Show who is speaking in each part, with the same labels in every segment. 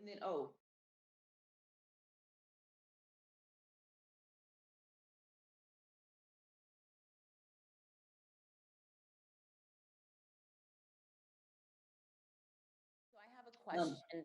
Speaker 1: And then, oh,
Speaker 2: So I have a question.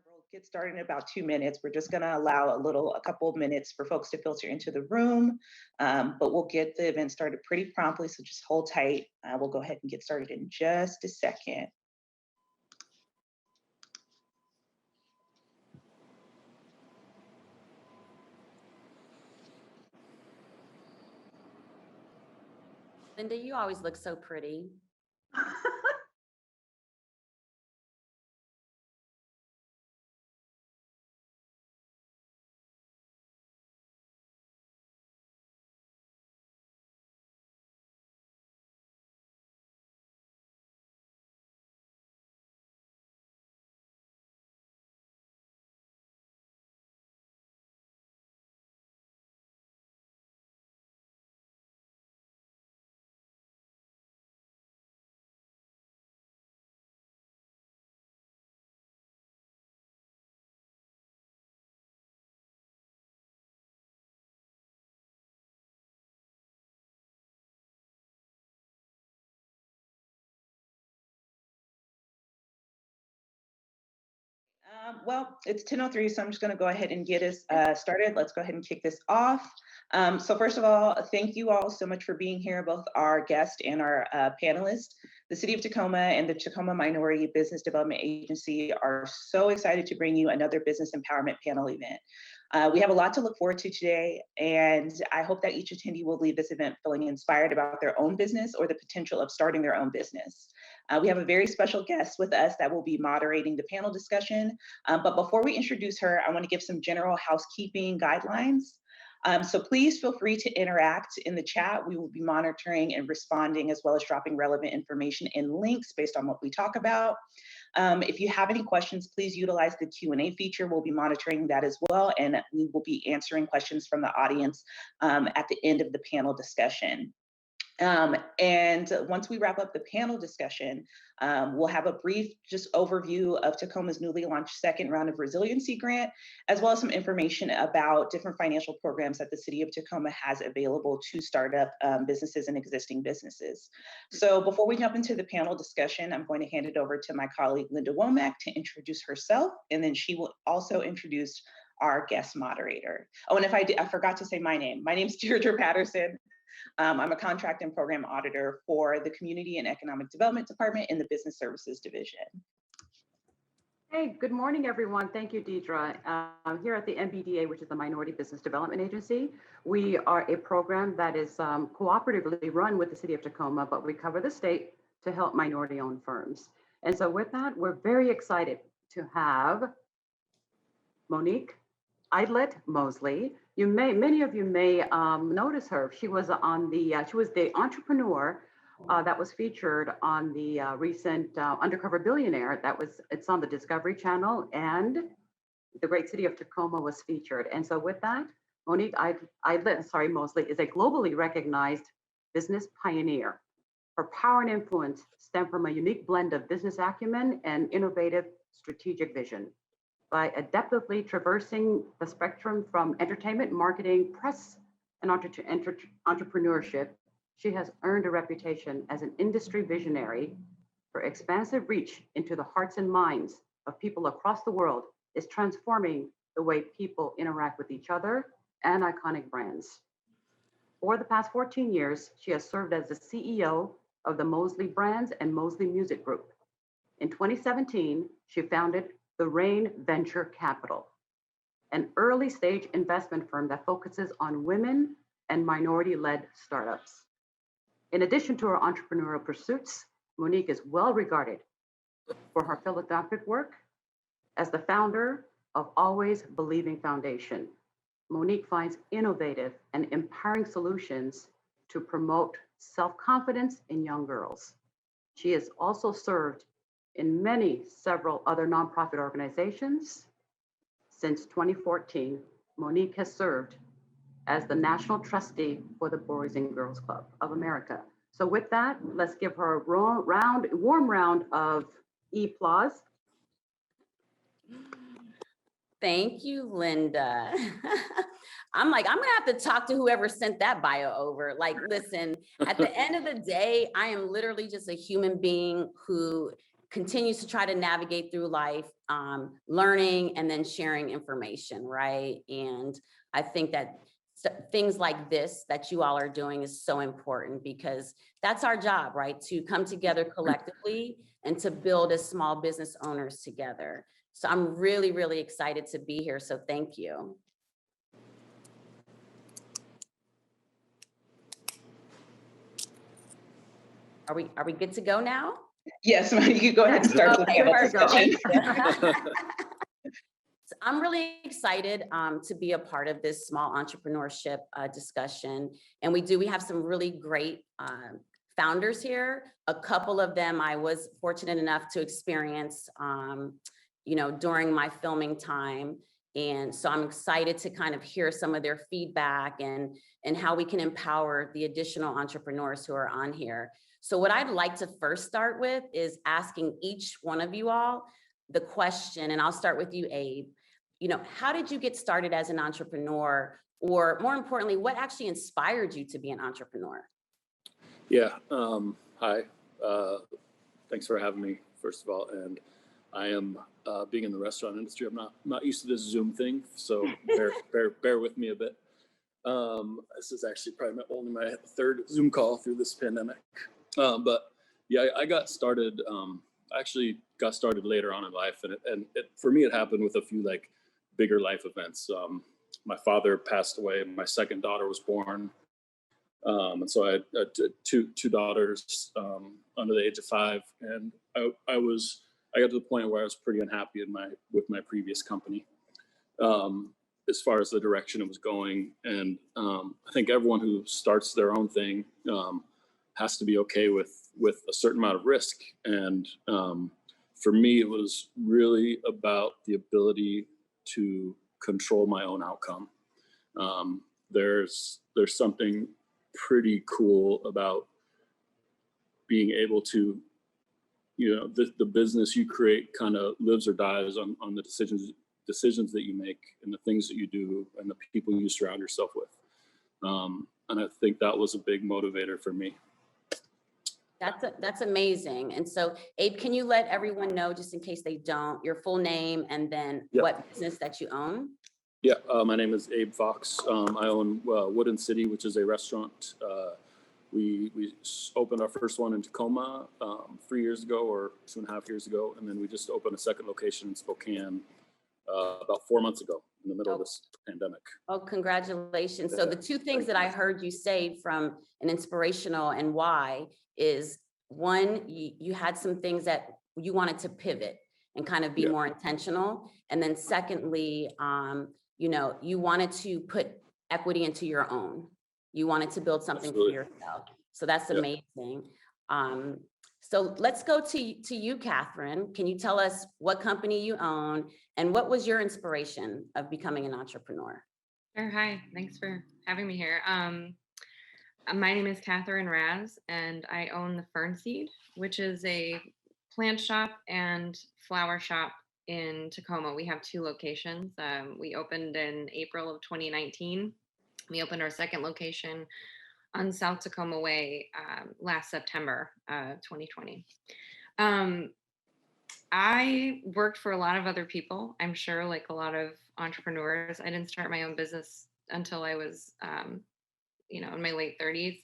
Speaker 1: we'll get started in about 2 minutes. We're just going to allow a couple of minutes for folks to filter into the room, but we'll get the event started pretty promptly, so just hold tight. We'll go ahead and get started in just a second.
Speaker 2: Linda, you always look so pretty.
Speaker 1: Well, it's 10:03, so I'm just going to go ahead and get us started. Let's go ahead and kick this off. So first of all, thank you all so much for being here, both our guest and our panelists. The City of Tacoma and the Tacoma Minority Business Development Agency are so excited to bring you another business empowerment panel event. We have a lot to look forward to today, and I hope that each attendee will leave this event feeling inspired about their own business or the potential of starting their own business. We have a very special guest with us that will be moderating the panel discussion. But before we introduce her, I want to give some general housekeeping guidelines. So please feel free to interact in the chat. We will be monitoring and responding, as well as dropping relevant information and links based on what we talk about. If you have any questions, please utilize the Q&A feature. We'll be monitoring that as well, and we will be answering questions from the audience at the end of the panel discussion. And once we wrap up the panel discussion, we'll have a brief just overview of Tacoma's newly launched second round of Resiliency Grant, as well as some information about different financial programs that the City of Tacoma has available to startup businesses and existing businesses. So before we jump into the panel discussion, I'm going to hand it over to my colleague, Linda Womack, to introduce herself, and then she will also introduce our guest moderator. Oh, and if I forgot to say my name. My name is Deirdre Patterson. I'm a contract and program auditor for the Community and Economic Development Department in the Business Services Division.
Speaker 3: Hey, good morning, everyone. Thank you, Deidre. Here at the MBDA, which is the Minority Business Development Agency, we are a program that is cooperatively run with the City of Tacoma, but we cover the state to help minority-owned firms. And so with that, we're very excited to have Monique Idlet Mosley. Many of you may notice her. She was the entrepreneur that was featured on the recent Undercover Billionaire. It's on the Discovery Channel, and the great City of Tacoma was featured. And so with that, Monique Mosley is a globally recognized business pioneer. Her power and influence stem from a unique blend of business acumen and innovative strategic vision. By adeptly traversing the spectrum from entertainment, marketing, press, and entrepreneurship, she has earned a reputation as an industry visionary for expansive reach into the hearts and minds of people across the world is transforming the way people interact with each other and iconic brands. For the past 14 years, she has served as the CEO of the Mosley Brands and Mosley Music Group. In 2017, she founded the Rain Venture Capital, an early stage investment firm that focuses on women and minority-led startups. In addition to her entrepreneurial pursuits, Monique is well regarded for her philanthropic work as the founder of Always Believing Foundation. Monique finds innovative and empowering solutions to promote self-confidence in young girls. She has also served in several other nonprofit organizations. Since 2014, Monique has served as the National Trustee for the Boys and Girls Club of America. So with that, let's give her a warm round of applause.
Speaker 2: Thank you, Linda. I'm gonna have to talk to whoever sent that bio over. Like, listen, at the end of the day, I am literally just a human being who continues to try to navigate through life, learning and then sharing information, right? And I think that things like this that you all are doing is so important because that's our job, right? To come together collectively and to build as small business owners together. So I'm really, really excited to be here. So thank you. Are we good to go now?
Speaker 1: Yes, you can go ahead and start the panel discussion.
Speaker 2: So I'm really excited to be a part of this small entrepreneurship discussion. And we have some really great founders here. A couple of them I was fortunate enough to experience during my filming time. And so I'm excited to kind of hear some of their feedback and how we can empower the additional entrepreneurs who are on here. So what I'd like to first start with is asking each one of you all the question, and I'll start with you, Abe. How did you get started as an entrepreneur? Or more importantly, what actually inspired you to be an entrepreneur?
Speaker 4: Yeah, hi. Thanks for having me, first of all. And I am being in the restaurant industry. I'm not used to this Zoom thing, so bear with me a bit. This is actually probably only my third Zoom call through this pandemic. But yeah, I got started. I actually got started later on in life, and for me, it happened with a few like bigger life events. My father passed away. My second daughter was born, and so I had two daughters under the age of 5, and I got to the point where I was pretty unhappy with my previous company, as far as the direction it was going. And I think everyone who starts their own thing has to be okay with a certain amount of risk. And for me, it was really about the ability to control my own outcome. There's something pretty cool about being able to, the business you create kind of lives or dies on the decisions that you make and the things that you do and the people you surround yourself with. And I think that was a big motivator for me.
Speaker 2: That's amazing. And so, Abe, can you let everyone know, just in case they don't, your full name and then what business that you own?
Speaker 4: Yeah, my name is Abe Fox. I own Wooden City, which is a restaurant. We opened our first one in Tacoma 3 years ago or 2.5 years ago. And then we just opened a second location in Spokane about 4 months ago in the middle of this pandemic.
Speaker 2: Oh, congratulations. So the two things that I heard you say from an inspirational and why is, one, you had some things that you wanted to pivot and kind of be more intentional. And then secondly, you wanted to put equity into your own. You wanted to build something for yourself. So that's amazing. So let's go to you, Catherine. Can you tell us what company you own and what was your inspiration of becoming an entrepreneur?
Speaker 5: Sure. Hi. Thanks for having me here. My name is Catherine Raz, and I own the Fern Seed, which is a plant shop and flower shop in Tacoma. We have 2 locations. We opened in April of 2019. We opened our second location on South Tacoma Way last September 2020. I worked for a lot of other people. I'm sure, like a lot of entrepreneurs. I didn't start my own business until I was, in my late 30s.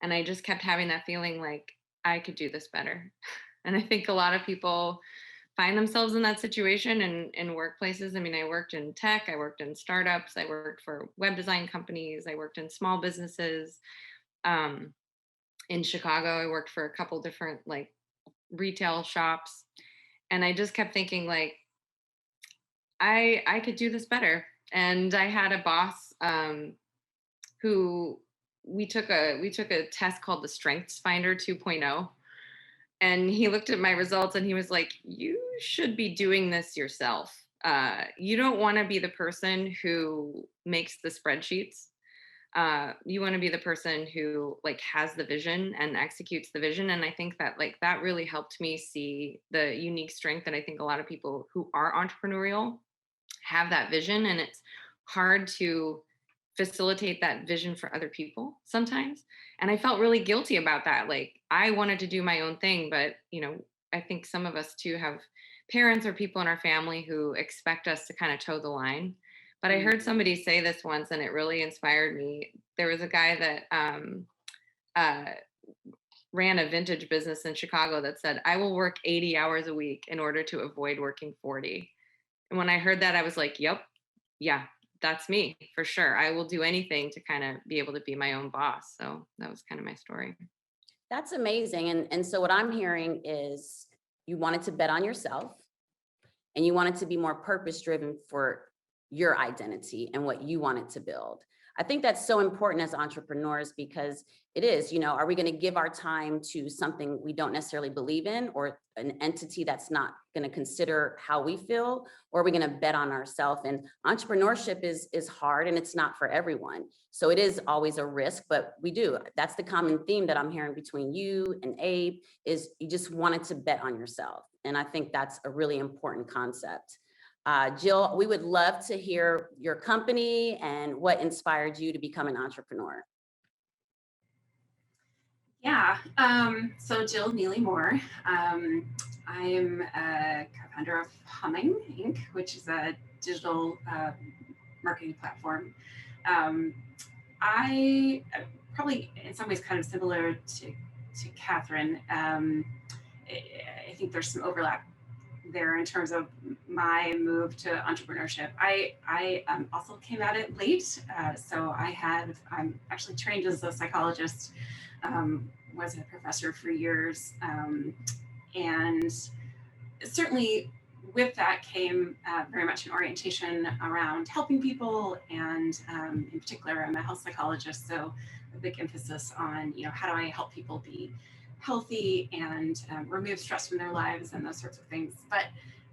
Speaker 5: And I just kept having that feeling like I could do this better. And I think a lot of people find themselves in that situation in workplaces. I mean, I worked in tech, I worked in startups, I worked for web design companies, I worked in small businesses. Um, in Chicago, I worked for a couple different like retail shops. And I just kept thinking like, I could do this better. And I had a boss who we took a test called the Strengths Finder 2.0, and he looked at my results and he was like, you should be doing this yourself. You don't want to be the person who makes the spreadsheets. You want to be the person who like has the vision and executes the vision. And I think that like that really helped me see the unique strength that I think a lot of people who are entrepreneurial have, that vision. And it's hard to facilitate that vision for other people sometimes. And I felt really guilty about that. Like I wanted to do my own thing, but I think some of us too have parents or people in our family who expect us to kind of toe the line. But I heard somebody say this once and it really inspired me. There was a guy that uh, ran a vintage business in Chicago that said, I will work 80 hours a week in order to avoid working 40. And when I heard that, I was like, yep, yeah, that's me for sure. I will do anything to kind of be able to be my own boss. So that was kind of my story.
Speaker 2: That's amazing. And so what I'm hearing is you wanted to bet on yourself and you wanted to be more purpose driven for your identity and what you wanted to build. I think that's so important as entrepreneurs because it is, are we going to give our time to something we don't necessarily believe in or an entity that's not going to consider how we feel, or are we going to bet on ourselves? And entrepreneurship is hard and it's not for everyone. So it is always a risk, but we do. That's the common theme that I'm hearing between you and Abe is you just wanted to bet on yourself. And I think that's a really important concept. Jill, we would love to hear your company and what inspired you to become an entrepreneur.
Speaker 6: Yeah, so Jill Neely Moore. I am a co-founder of Humming Inc., which is a digital marketing platform. I probably in some ways kind of similar to Catherine. I think there's some overlap there in terms of my move to entrepreneurship. I also came at it late. So I'm actually trained as a psychologist, was a professor for years. And certainly with that came very much an orientation around helping people. And in particular, I'm a health psychologist. So a big emphasis on, how do I help people be healthy and remove stress from their lives and those sorts of things. But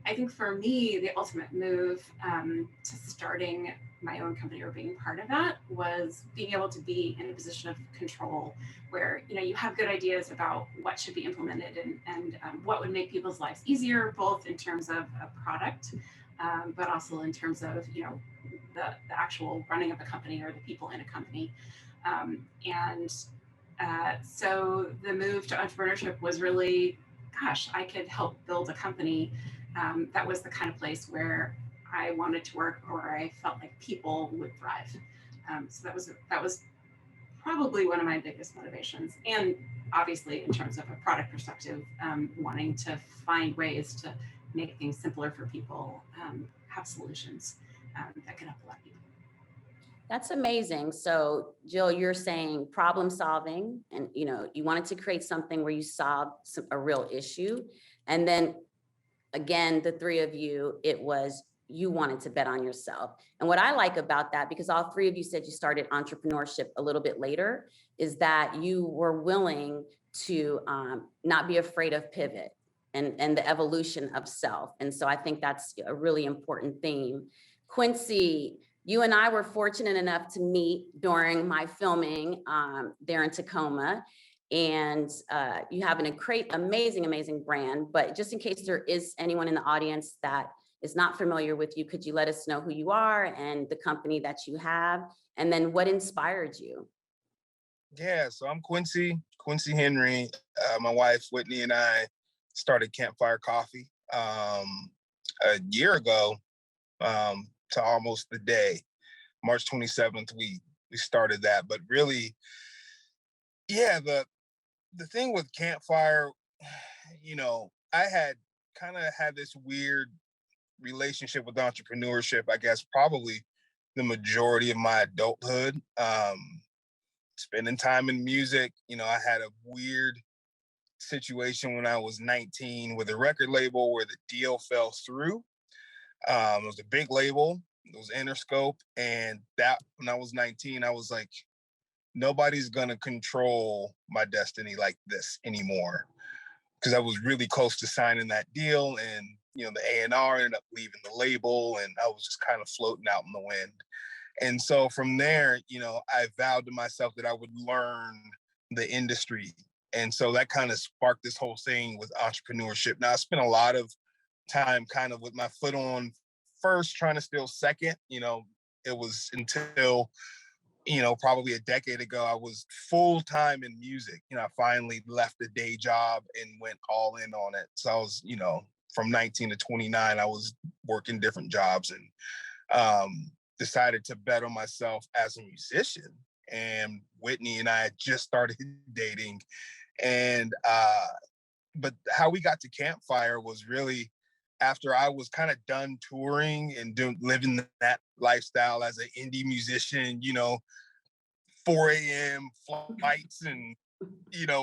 Speaker 6: I think for me, the ultimate move to starting my own company or being part of that was being able to be in a position of control where, you have good ideas about what should be implemented and what would make people's lives easier, both in terms of a product, but also in terms of, the actual running of a company or the people in a company. So the move to entrepreneurship was really, I could help build a company that was the kind of place where I wanted to work or I felt like people would thrive. So that was probably one of my biggest motivations. And obviously in terms of a product perspective, wanting to find ways to make things simpler for people, have solutions that can help a lot of people.
Speaker 2: That's amazing. So Jill, you're saying problem solving and, you wanted to create something where you solved a real issue. And then again, the three of you, it was you wanted to bet on yourself. And what I like about that, because all three of you said you started entrepreneurship a little bit later, is that you were willing to not be afraid of pivot and the evolution of self. And so I think that's a really important theme. Quincy, you and I were fortunate enough to meet during my filming there in Tacoma. And you have an amazing brand, but just in case there is anyone in the audience that is not familiar with you, could you let us know who you are and the company that you have, and then what inspired you?
Speaker 7: Yeah, so I'm Quincy Henry. My wife, Whitney, and I started Campfire Coffee a year ago, to almost the day, March 27th, we started that. But really, yeah, the thing with Campfire, I had kind of had this weird relationship with entrepreneurship, I guess, probably the majority of my adulthood. Spending time in music, I had a weird situation when I was 19 with a record label where the deal fell through. It was a big label, it was Interscope, and that when I was 19, I was like, nobody's gonna control my destiny like this anymore. Because I was really close to signing that deal, and the A&R ended up leaving the label, and I was just kind of floating out in the wind. And so from there, I vowed to myself that I would learn the industry. And so that kind of sparked this whole thing with entrepreneurship. Now, I spent a lot of time kind of with my foot on first, trying to steal second. It was until, probably a decade ago, I was full time in music. I finally left the day job and went all in on it. So I was, from 19 to 29, I was working different jobs, and decided to bet on myself as a musician. And Whitney and I had just started dating. And but how we got to Campfire was really after I was kind of done touring and living that lifestyle as an indie musician, 4 a.m. flights and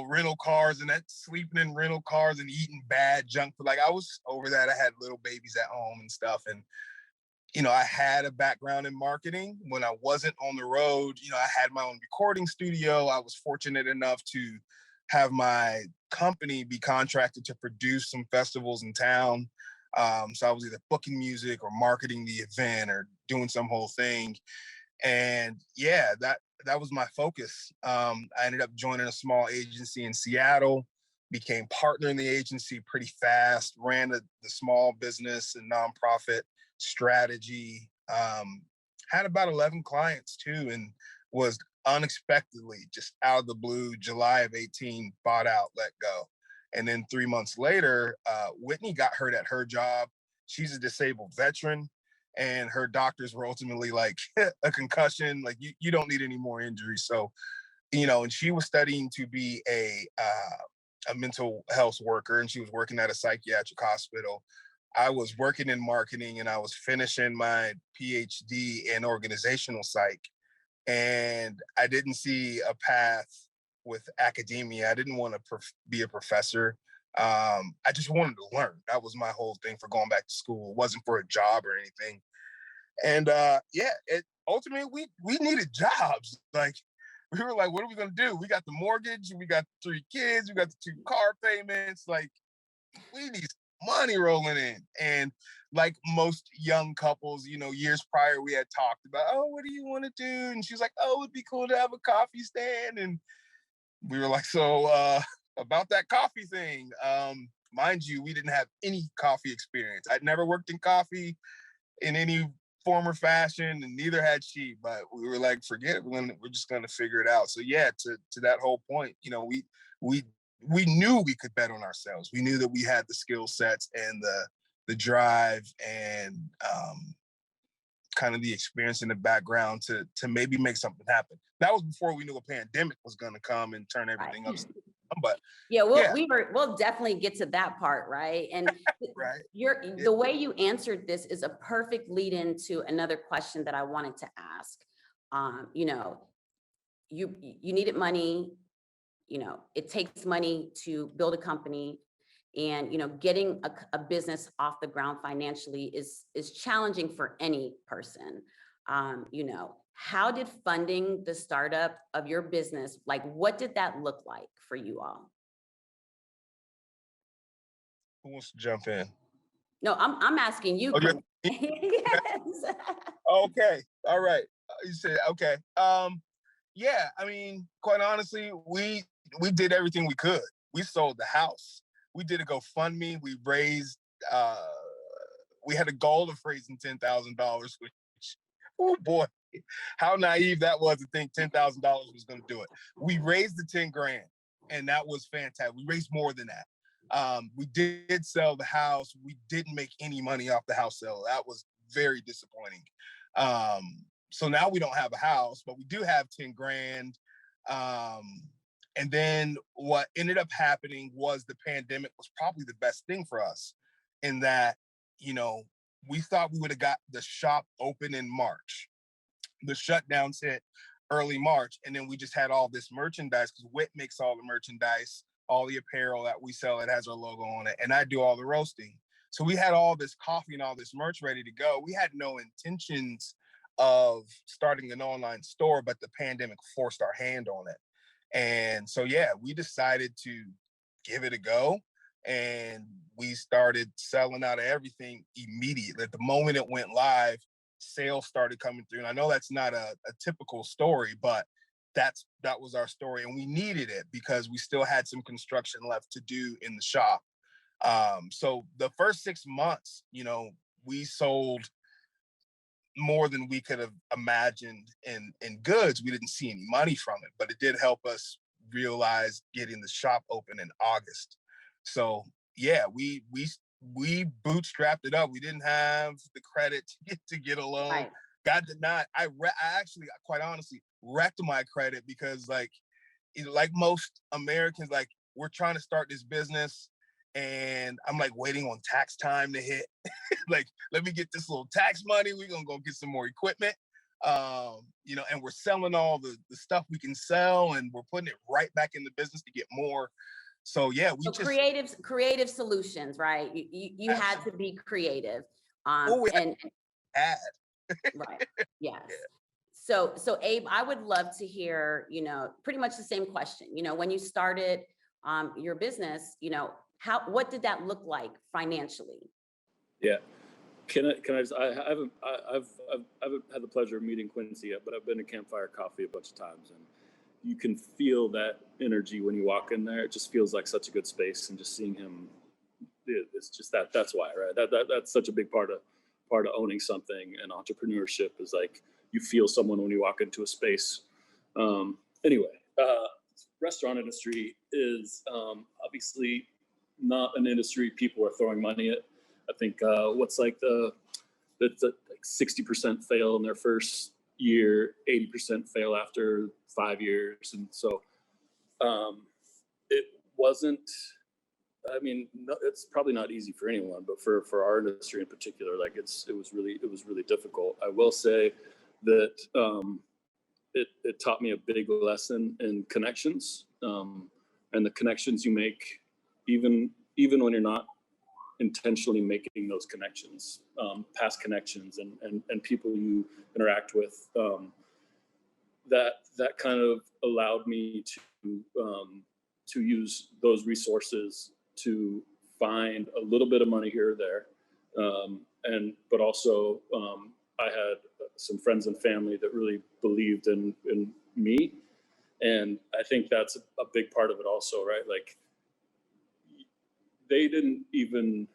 Speaker 7: rental cars, and that sleeping in rental cars and eating bad junk food. Like, I was over that. I had little babies at home and stuff. And I had a background in marketing. When I wasn't on the road, I had my own recording studio. I was fortunate enough to have my company be contracted to produce some festivals in town. So I was either booking music or marketing the event or doing some whole thing. And yeah, that was my focus. I ended up joining a small agency in Seattle, became partner in the agency pretty fast, ran the small business and nonprofit strategy, had about 11 clients too, and was unexpectedly, just out of the blue, July of 18, bought out, let go. And then 3 months later, Whitney got hurt at her job. She's a disabled veteran, and her doctors were ultimately like, a concussion, like you don't need any more injuries. So, and she was studying to be a mental health worker, and she was working at a psychiatric hospital. I was working in marketing, and I was finishing my PhD in organizational psych. And I didn't see a path with academia. I didn't want to be a professor. I just wanted to learn. That was my whole thing for going back to school. It wasn't for a job or anything. And ultimately we needed jobs. Like, we were like, what are we gonna do? We got the mortgage, we got 3 kids, we got the 2 car payments. Like, we need money rolling in. And like most young couples, years prior, we had talked about, oh, what do you want to do? And she was like, oh, it'd be cool to have a coffee stand. And we were like, so about that coffee thing, mind you, we didn't have any coffee experience. I'd never worked in coffee in any form or fashion, and neither had she. But we were like, forget it. We're just gonna figure it out. So yeah, to that whole point, we knew we could bet on ourselves. We knew that we had the skill sets and the drive and kind of the experience in the background to maybe make something happen. That was before we knew a pandemic was going to come and turn everything upside down. But
Speaker 2: yeah, we'll definitely get to that part, right? And
Speaker 7: right.
Speaker 2: The way you answered this is a perfect lead into another question that I wanted to ask. You needed money. It takes money to build a company, and getting a business off the ground financially is challenging for any person. How did funding the startup of your business, like, what did that look like for you all?
Speaker 7: Who wants to jump in?
Speaker 2: No, I'm asking you.
Speaker 7: Oh,
Speaker 2: yes.
Speaker 7: Okay. All right. You said okay. Yeah. I mean, quite honestly, we did everything we could. We sold the house. We did a GoFundMe. We raised. We had a goal of raising $10,000, which, oh boy, how naive that was to think $10,000 was going to do it. We raised the 10 grand, and that was fantastic. We raised more than that. We did sell the house. We didn't make any money off the house sale. That was very disappointing. So now we don't have a house, but we do have 10 grand. And then what ended up happening was the pandemic was probably the best thing for us in that, you know, we thought we would have got the shop open in March. The shutdowns hit early March, and then we just had all this merchandise because Wit makes all the merchandise, all the apparel that we sell, it has our logo on it, and I do all the roasting. So we had all this coffee and all this merch ready to go. We had no intentions of starting an online store, but the pandemic forced our hand on it. And so, yeah, we decided to give it a go. And we started selling out of everything immediately. At the moment it went live, sales started coming through. And I know that's not a typical story, but that was our story. And we needed it because we still had some construction left to do in the shop. So the first 6 months, you know, we sold more than we could have imagined in goods. We didn't see any money from it, but it did help us realize getting the shop open in August. So yeah, we bootstrapped it up. We didn't have the credit to get a loan.
Speaker 2: Right.
Speaker 7: God did not. I actually, quite honestly, wrecked my credit because like most Americans, like we're trying to start this business and I'm like waiting on tax time to hit. Like, let me get this little tax money. We're going to go get some more equipment. You know, and we're selling all the stuff we can sell and we're putting it right back in the business to get more. So yeah,
Speaker 2: creative solutions, right? You had to be creative.
Speaker 7: Right.
Speaker 2: Yes. So Abe, I would love to hear, you know, pretty much the same question. You know, when you started your business, you know, what did that look like financially?
Speaker 4: Yeah. Can I just, I haven't had the pleasure of meeting Quincy yet, but I've been to Campfire Coffee a bunch of times, and you can feel that energy when you walk in there. It just feels like such a good space, and just seeing him, it's just that's why, right? That's such a big part of owning something, and entrepreneurship is like you feel someone when you walk into a space. Anyway, restaurant industry is obviously not an industry people are throwing money at. I think what's like that's like 60% fail in their first year, 80% fail after 5 years, and so it wasn't. I mean, no, it's probably not easy for anyone, but for our industry in particular, like it was really difficult. I will say that it taught me a big lesson in connections, and the connections you make, even when you're not intentionally making those connections, past connections and people you interact with, that kind of allowed me to use those resources to find a little bit of money here or there. But also I had some friends and family that really believed in me. And I think that's a big part of it also, right? Like they didn't even,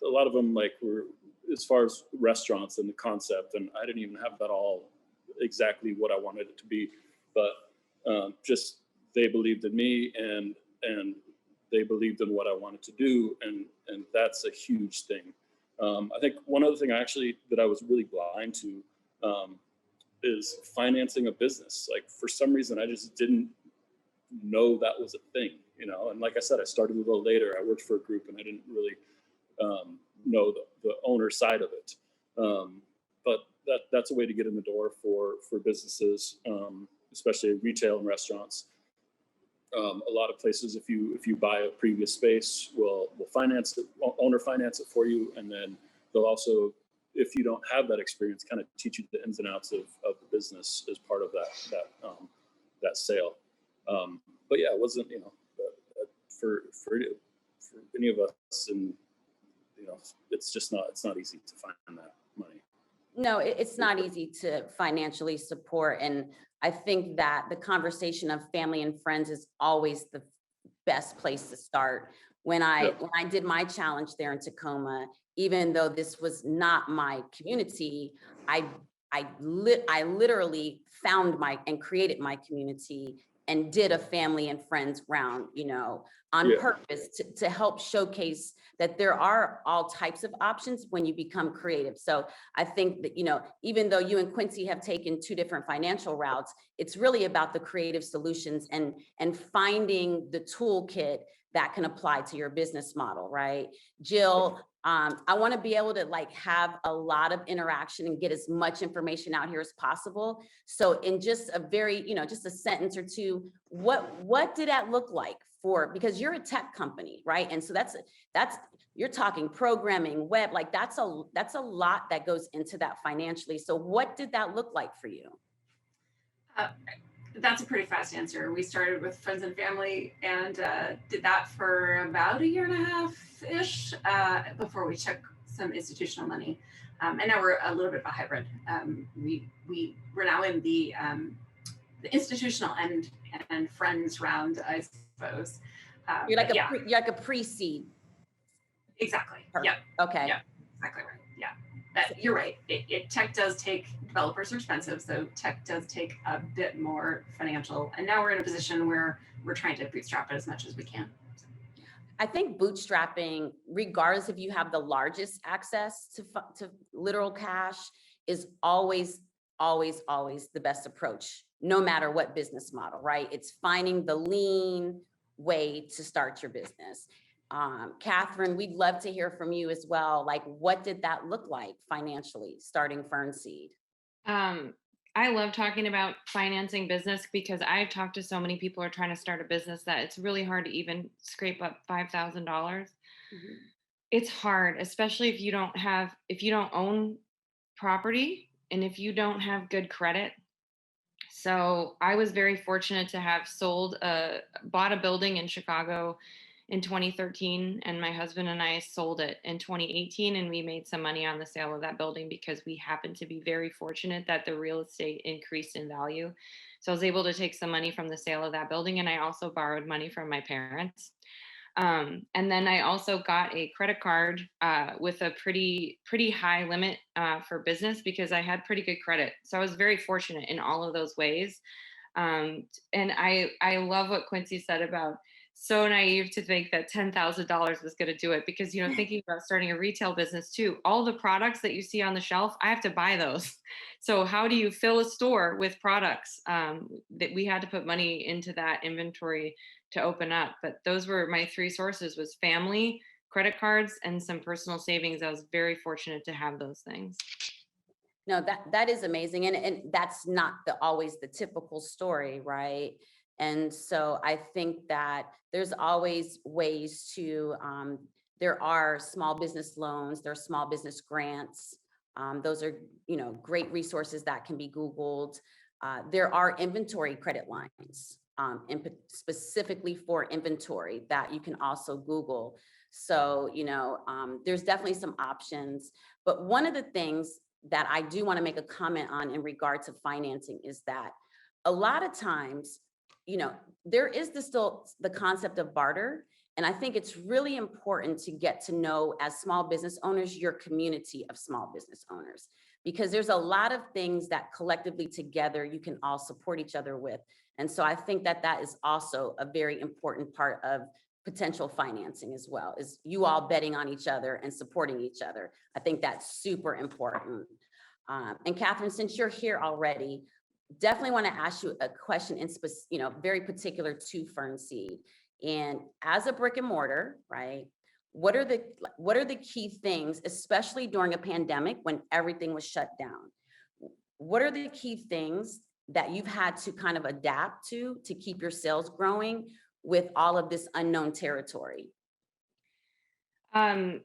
Speaker 4: a lot of them like were, as far as restaurants and the concept, and I didn't even have that all exactly what I wanted it to be, but just they believed in me and they believed in what I wanted to do, and that's a huge thing. I think one other thing that I was really blind to is financing a business. Like for some reason, I just didn't know that was a thing, you know. And like I said, I started a little later. I worked for a group, and I didn't really know the owner side of it. But that's a way to get in the door for businesses, especially retail and restaurants. A lot of places, if you buy a previous space, will finance it, owner finance it for you, and then they'll also, if you don't have that experience, kind of teach you the ins and outs of the business as part of that sale. But yeah, it wasn't, you know, for any of us, and you know, it's not easy to find that money.
Speaker 2: No, it's not easy to financially support. And I think that the conversation of family and friends is always the best place to start. When I did my challenge there in Tacoma, even though this was not my community, I literally found and created my community and did a family and friends round, on
Speaker 4: Yeah.
Speaker 2: purpose to help showcase that there are all types of options when you become creative. So I think that, even though you and Quincy have taken two different financial routes, it's really about the creative solutions and finding the toolkit that can apply to your business model, right? Jill, I want to be able to have a lot of interaction and get as much information out here as possible. So in just a very, just a sentence or two, what did that look like because you're a tech company, right? And so that's you're talking programming, web, that's a lot that goes into that financially. So what did that look like for you?
Speaker 6: That's a pretty fast answer. We started with friends and family and did that for about a year and a half-ish before we took some institutional money. And now we're a little bit of a hybrid. We're now in the institutional and friends round, I suppose.
Speaker 2: You're like a pre-seed.
Speaker 6: Exactly.
Speaker 2: Perfect.
Speaker 6: Yep.
Speaker 2: Okay.
Speaker 6: Yep. Exactly right. Yeah. You're right. Tech does take, developers are expensive, so tech does take a bit more financial. And now we're in a position where we're trying to bootstrap it as much as we can.
Speaker 2: I think bootstrapping, regardless if you have the largest access to literal cash, is always the best approach, no matter what business model, right? It's finding the lean way to start your business. Catherine, we'd love to hear from you as well. What did that look like financially, starting Fernseed?
Speaker 5: I love talking about financing business because I've talked to so many people who are trying to start a business that it's really hard to even scrape up $5,000. Mm-hmm. It's hard, especially if you don't own property and if you don't have good credit. So I was very fortunate to have bought a building in Chicago in 2013, and my husband and I sold it in 2018, and we made some money on the sale of that building because we happened to be very fortunate that the real estate increased in value. So I was able to take some money from the sale of that building, and I also borrowed money from my parents. And then I also got a credit card with a pretty high limit for business because I had pretty good credit. So I was very fortunate in all of those ways. And I love what Quincy said about so naive to think that $10,000 was going to do it because, thinking about starting a retail business too, all the products that you see on the shelf, I have to buy those. So how do you fill a store with products that we had to put money into that inventory to open up? But those were my three sources: was family, credit cards, and some personal savings. I was very fortunate to have those things.
Speaker 2: No, that is amazing. And that's not always the typical story, right? And so I think that there's always ways to, there are small business loans, there are small business grants. Those are, great resources that can be Googled. There are inventory credit lines, specifically for inventory that you can also Google. So, there's definitely some options. But one of the things that I do want to make a comment on in regard to financing is that a lot of times, there is still the concept of barter. And I think it's really important to get to know, as small business owners, your community of small business owners, because there's a lot of things that collectively together you can all support each other with. And so I think that is also a very important part of potential financing as well, is you all betting on each other and supporting each other. I think that's super important. And Catherine, since you're here already, definitely want to ask you a question very particular to Fernseed. And as a brick and mortar, right? What are the key things, especially during a pandemic when everything was shut down? What are the key things that you've had to kind of adapt to keep your sales growing with all of this unknown territory?
Speaker 5: I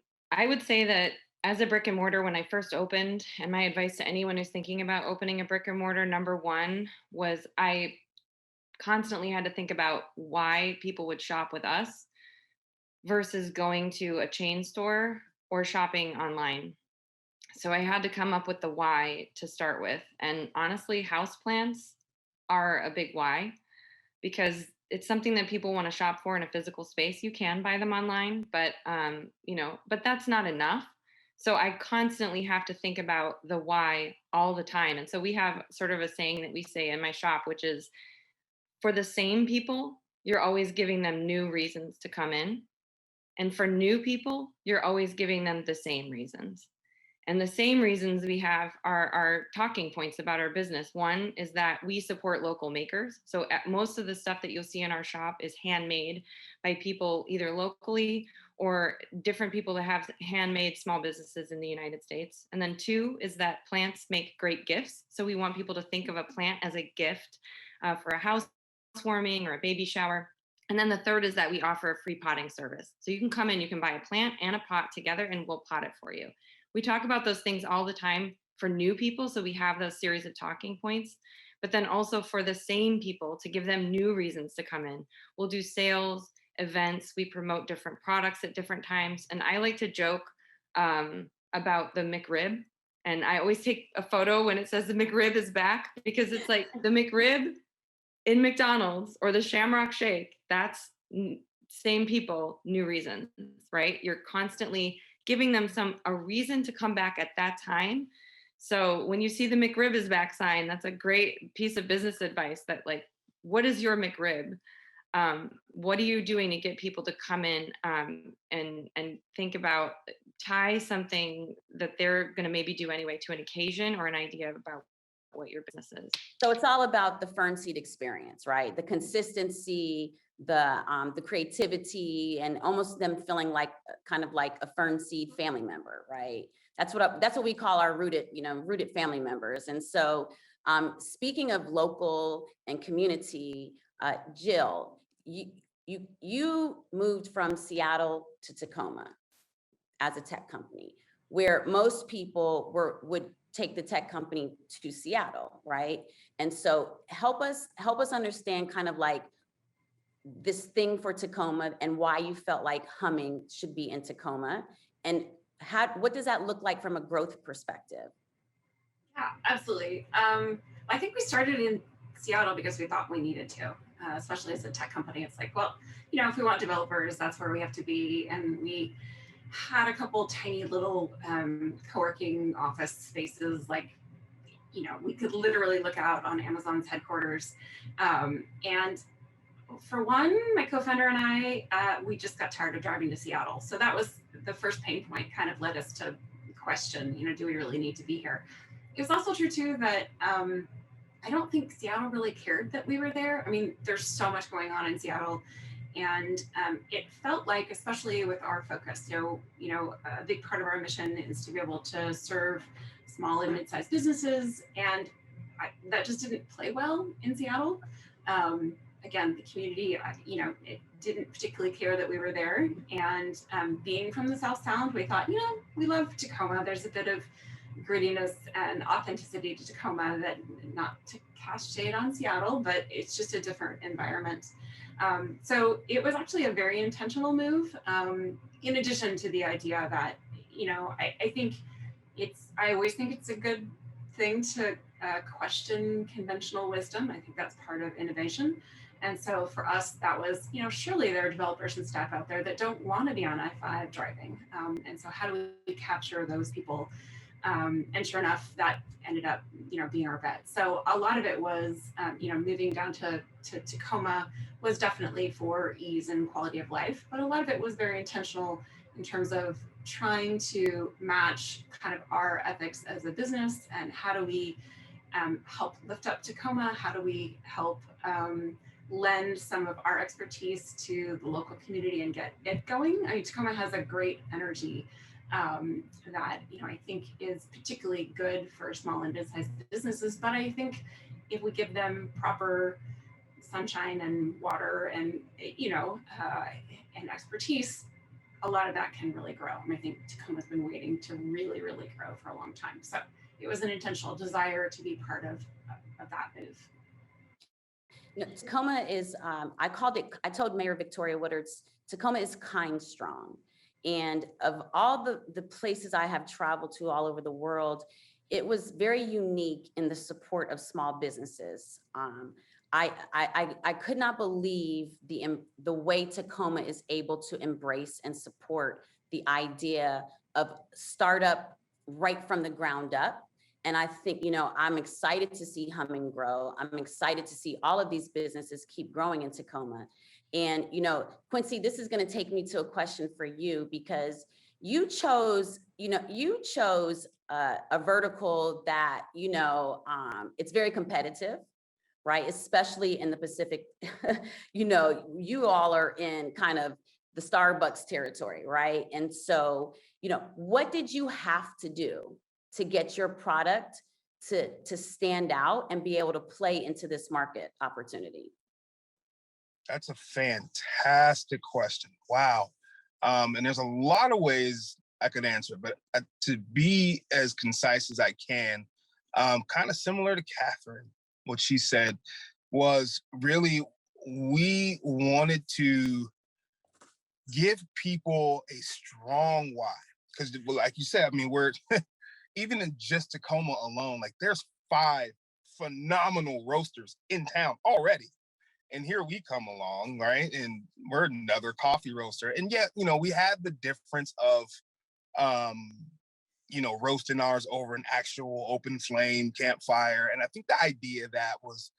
Speaker 5: would say that as a brick and mortar, when I first opened, and my advice to anyone who's thinking about opening a brick and mortar, number one was I constantly had to think about why people would shop with us versus going to a chain store or shopping online. So I had to come up with the why to start with. And honestly, houseplants are a big why, because it's something that people want to shop for in a physical space. You can buy them online, but but that's not enough. So I constantly have to think about the why all the time. And so we have sort of a saying that we say in my shop, which is For the same people, you're always giving them new reasons to come in. And for new people, you're always giving them the same reasons. And the same reasons we have are talking points about our business. One is that we support local makers. So most of the stuff that you'll see in our shop is handmade by people either locally or different people that have handmade small businesses in the United States. And then two is that plants make great gifts. So we want people to think of a plant as a gift for a housewarming or a baby shower. And then the third is that we offer a free potting service. So you can come in, you can buy a plant and a pot together, and we'll pot it for you. We talk about those things all the time for new people. So we have those series of talking points, but then also for the same people to give them new reasons to come in. We'll do sales, events, we promote different products at different times. And I like to joke about the McRib. And I always take a photo when it says the McRib is back, because it's like the McRib in McDonald's or the Shamrock Shake, that's same people, new reasons, right? You're constantly giving them a reason to come back at that time. So when you see the McRib is back sign, that's a great piece of business advice that, like, what is your McRib? What are you doing to get people to come in and think about, tie something that they're going to maybe do anyway to an occasion or an idea about what your business is.
Speaker 2: So it's all about the fern seed experience, right? The consistency, the creativity, and almost them feeling like kind of like a fern seed family member, right? That's what we call our rooted family members. And so speaking of local and community, Jill, you moved from Seattle to Tacoma as a tech company, where most people would take the tech company to Seattle, right? And so help us understand kind of like this thing for Tacoma and why you felt like Humming should be in Tacoma, and what does that look like from a growth perspective?
Speaker 6: Yeah, absolutely. I think we started in Seattle because we thought we needed to, especially as a tech company. It's like, well, if we want developers, that's where we have to be. And we had a couple tiny little co-working office spaces, like, we could literally look out on Amazon's headquarters. And for one, my co-founder and I, we just got tired of driving to Seattle. So that was the first pain point, kind of led us to question, do we really need to be here? It was also true too that I don't think Seattle really cared that we were there. I mean, there's so much going on in Seattle. And it felt like, especially with our focus, a big part of our mission is to be able to serve small and mid-sized businesses. And that just didn't play well in Seattle. Again, the community, it didn't particularly care that we were there. And being from the South Sound, we thought, we love Tacoma. There's a bit of grittiness and authenticity to Tacoma, that, not to cast shade on Seattle, but it's just a different environment. So it was actually a very intentional move, in addition to the idea that, I always think it's a good thing to question conventional wisdom. I think that's part of innovation. And so for us, that was, surely there are developers and staff out there that don't want to be on I-5 driving. And so how do we capture those people? And sure enough, that ended up, being our bet. So a lot of it was, moving down to Tacoma was definitely for ease and quality of life, but a lot of it was very intentional in terms of trying to match kind of our ethics as a business, and how do we help lift up Tacoma? How do we help lend some of our expertise to the local community and get it going? I mean, Tacoma has a great energy that I think is particularly good for small and mid-sized businesses. But I think if we give them proper sunshine and water and and expertise, a lot of that can really grow. And I think Tacoma's been waiting to really, really grow for a long time. So it was an intentional desire to be part of that move.
Speaker 2: Tacoma is, I told Mayor Victoria Woodards, Tacoma is kind strong. And of all the places I have traveled to all over the world, it was very unique in the support of small businesses. I could not believe the way Tacoma is able to embrace and support the idea of startup right from the ground up. And I think, I'm excited to see Humming grow. I'm excited to see all of these businesses keep growing in Tacoma. And, Quincy, this is going to take me to a question for you, because you chose a vertical that, it's very competitive, right? Especially in the Pacific. You all are in kind of the Starbucks territory, right? And so, what did you have to do to get your product to stand out and be able to play into this market opportunity?
Speaker 7: That's a fantastic question. Wow. And there's a lot of ways I could answer, but to be as concise as I can, kind of similar to Catherine, what she said was really, we wanted to give people a strong why. Because like you said, I mean, we're even in just Tacoma alone, like there's 5 phenomenal roasters in town already. And here we come along, right? And we're another coffee roaster. And yet, we had the difference of, roasting ours over an actual open flame campfire. And I think the idea of that was,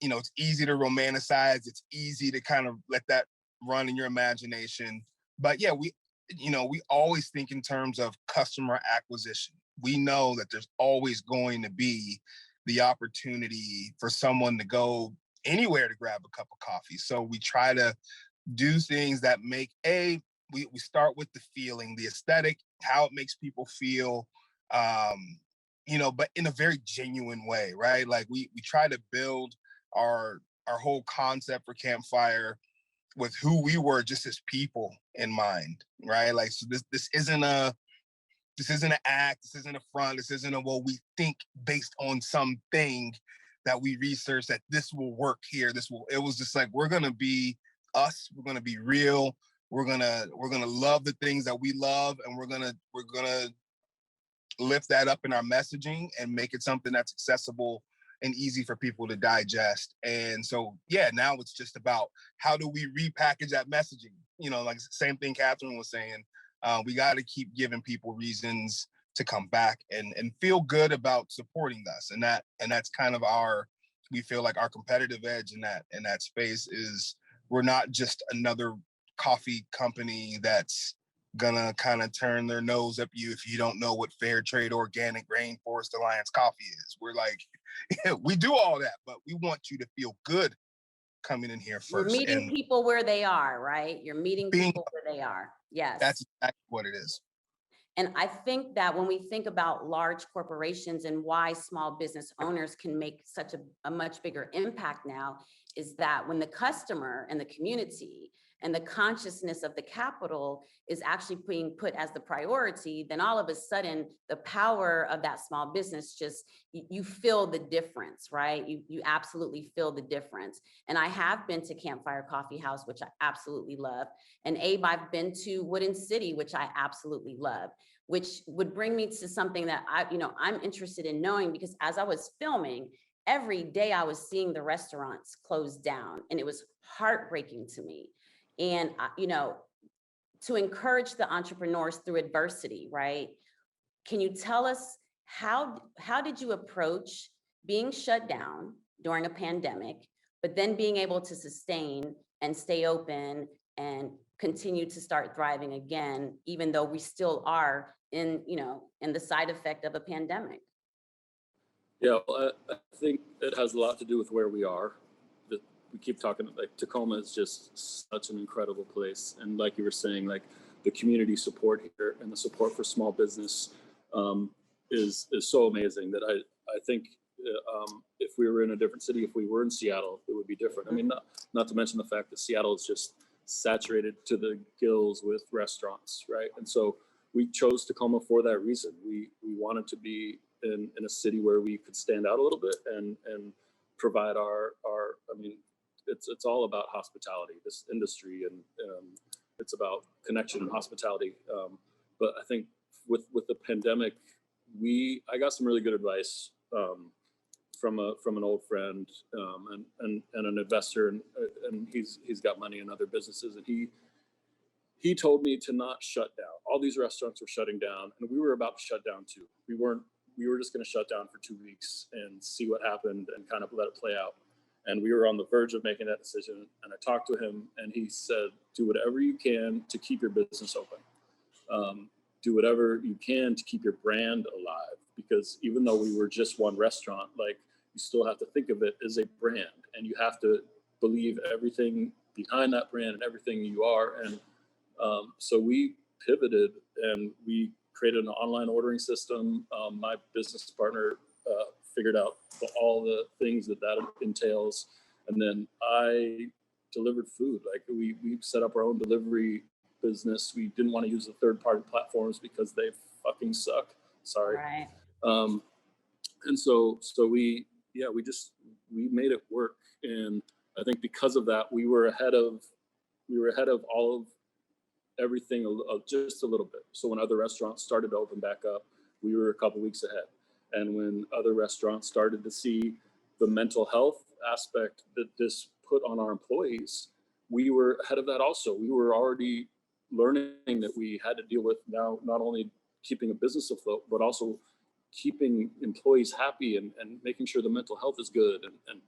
Speaker 7: it's easy to romanticize. It's easy to kind of let that run in your imagination. But yeah, we always think in terms of customer acquisition. We know that there's always going to be the opportunity for someone to go anywhere to grab a cup of coffee. So we try to do things that make we start with the feeling, the aesthetic, how it makes people feel, but in a very genuine way, right? Like we try to build our whole concept for Campfire with who we were just as people in mind, right? Like, so this isn't an act, this isn't a front, this isn't we think based on something that we researched that this will work here. It was just like, we're gonna be us, we're gonna be real, we're gonna love the things that we love, and we're gonna lift that up in our messaging and make it something that's accessible and easy for people to digest. And so, yeah, now it's just about how do we repackage that messaging? Like same thing Catherine was saying, we got to keep giving people reasons to come back and feel good about supporting us. And that's kind of we feel like our competitive edge in that space is, we're not just another coffee company that's gonna kind of turn their nose up you if you don't know what fair trade, organic, rainforest alliance coffee is. We're like, we do all that, but we want you to feel good coming in here first.
Speaker 2: You're meeting people where they are, right? You're meeting people where they are. Yes.
Speaker 7: That's exactly what it is.
Speaker 2: And I think that when we think about large corporations and why small business owners can make such a much bigger impact now, is that when the customer and the community and the consciousness of the capital is actually being put as the priority, then all of a sudden the power of that small business you feel the difference, right? You absolutely feel the difference. And I have been to Campfire Coffee House, which I absolutely love. And Abe, I've been to Wooden City, which I absolutely love, which would bring me to something that I'm interested in knowing, because as I was filming, every day I was seeing the restaurants close down, and it was heartbreaking to me. And, to encourage the entrepreneurs through adversity, right? Can you tell us how did you approach being shut down during a pandemic, but then being able to sustain and stay open and continue to start thriving again, even though we still are in the side effect of a pandemic?
Speaker 4: Yeah, well, I think it has a lot to do with where we are. We keep talking, like Tacoma is just such an incredible place. And like you were saying, like the community support here and the support for small business is so amazing that I think if we were in a different city, if we were in Seattle, it would be different. I mean, not to mention the fact that Seattle is just saturated to the gills with restaurants, right? And so we chose Tacoma for that reason. We wanted to be in a city where we could stand out a little bit and provide our I mean, it's all about hospitality, this industry, and it's about connection and hospitality. But I think with the pandemic, I got some really good advice from an old friend and an investor, and he's got money in other businesses, and he told me to not shut down. All these restaurants were shutting down, and we were about to shut down too. We weren't we were just going to shut down for 2 weeks and see what happened and kind of let it play out. And we were on the verge of making that decision. And I talked to him, and he said, do whatever you can to keep your business open. Do whatever you can to keep your brand alive, because even though we were just one restaurant, like, you still have to think of it as a brand, and you have to believe everything behind that brand and everything you are. And so we pivoted and we created an online ordering system. My business partner figured out all the things that entails. And then I delivered food. Like, we set up our own delivery business. We didn't want to use the third-party platforms because they fucking suck. Sorry.
Speaker 2: Right.
Speaker 4: And so we made it work. And I think because of that, we were ahead of all of everything just a little bit. So when other restaurants started to open back up, we were a couple weeks ahead. And when other restaurants started to see the mental health aspect that this put on our employees, we were ahead of that also. We were already learning that we had to deal with now not only keeping a business afloat, but also keeping employees happy and making sure the mental health is good and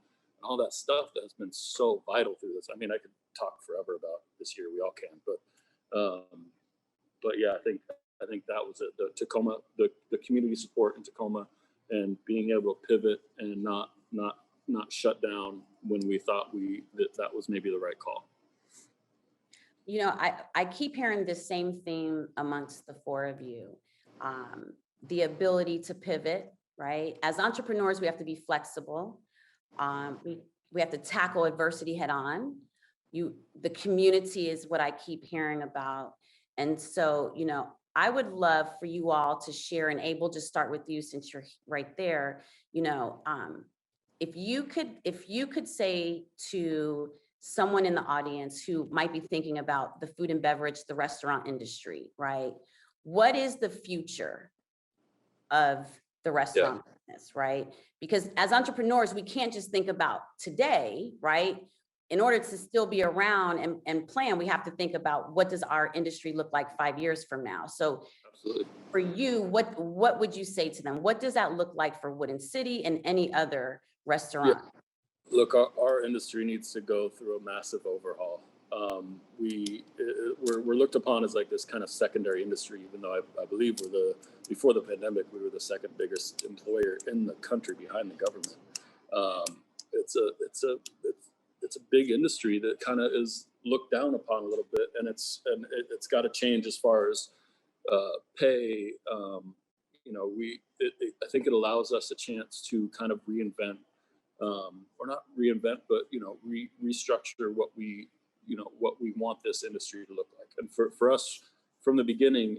Speaker 4: all that stuff that has been so vital through this. I mean, I could talk forever about this year. We all can, but yeah, I think that was it. The Tacoma, the community support in Tacoma, and being able to pivot and not shut down when we thought that was maybe the right call.
Speaker 2: You know, I keep hearing the same theme amongst the four of you. The ability to pivot, right? As entrepreneurs, we have to be flexible. We have to tackle adversity head on. The community is what I keep hearing about. And so, you know, I would love for you all to share, and Abel, just start with you since you're right there. You know, if you could say to someone in the audience who might be thinking about the food and beverage, the restaurant industry, right? What is the future of the restaurant business, right? Because as entrepreneurs, we can't just think about today, right? In order to still be around and plan, we have to think about what does our industry look like 5 years from now. So
Speaker 4: Absolutely.
Speaker 2: For you, what would you say to them? What does that look like for Woodin City and any other restaurant?
Speaker 4: Yeah. Look, our industry needs to go through a massive overhaul. We're looked upon as like this kind of secondary industry, even though I believe before the pandemic, we were the second biggest employer in the country behind the government. It's a big industry that kind of is looked down upon a little bit, and it's got to change as far as pay. You know, I think it allows us a chance to kind of reinvent. Or not reinvent, but, you know, restructure what we want this industry to look like. And for us, from the beginning,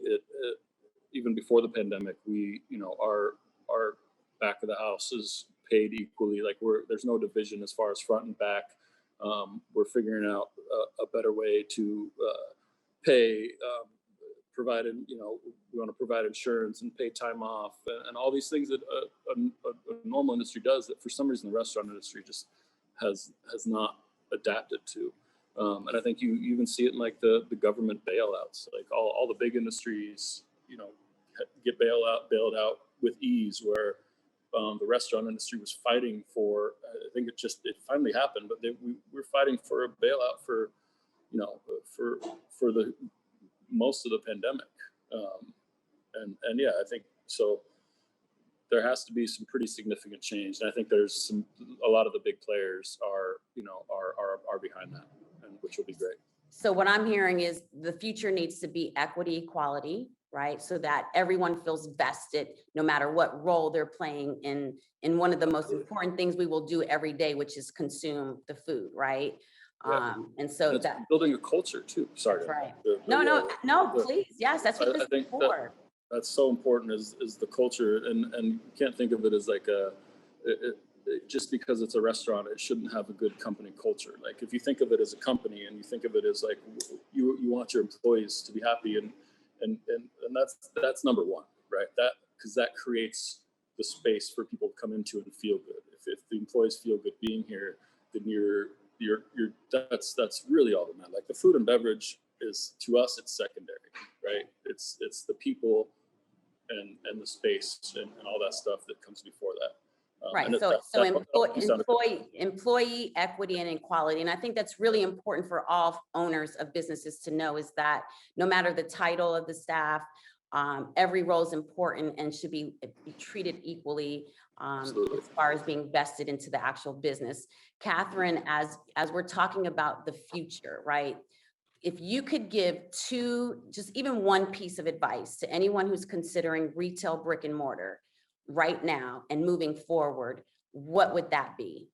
Speaker 4: even before the pandemic, our back of the house is paid equally. Like there's no division as far as front and back. We're figuring out a better way to pay, provided, we want to provide insurance and pay time off and all these things that a normal industry does that for some reason the restaurant industry just has not adapted to. And I think you even see it in like the government bailouts, like all the big industries, get bailed out with ease, where the restaurant industry was fighting for, I think it finally happened, but we're fighting for a bailout for the most of the pandemic. And yeah, I think so. There has to be some pretty significant change, and I think there's a lot of the big players are behind that, and which will be great.
Speaker 2: So what I'm hearing is the future needs to be equity, equality, right? So that everyone feels vested, no matter what role they're playing in one of the most important things we will do every day, which is consume the food, right?
Speaker 4: Yeah.
Speaker 2: And so
Speaker 4: it's
Speaker 2: that
Speaker 4: building a culture too. Sorry.
Speaker 2: right. No, please. Yes, that's what this is for.
Speaker 4: That's so important is the culture, and you can't think of it as like just because it's a restaurant, it shouldn't have a good company culture. Like if you think of it as a company and you think of it as like you want your employees to be happy, and that's number one, right? Because that creates the space for people to come into and feel good. If the employees feel good being here, then that's really all that matters. Like the food and beverage is, to us, it's secondary, right? It's the people and the space and all that stuff that comes before that.
Speaker 2: Right.
Speaker 4: And
Speaker 2: Employee equity and equality. And I think that's really important for all owners of businesses to know, is that no matter the title of the staff, every role is important and should be treated equally as far as being vested into the actual business. Catherine, as we're talking about the future, right? If you could give just even one piece of advice to anyone who's considering retail brick and mortar right now and moving forward, what would that be?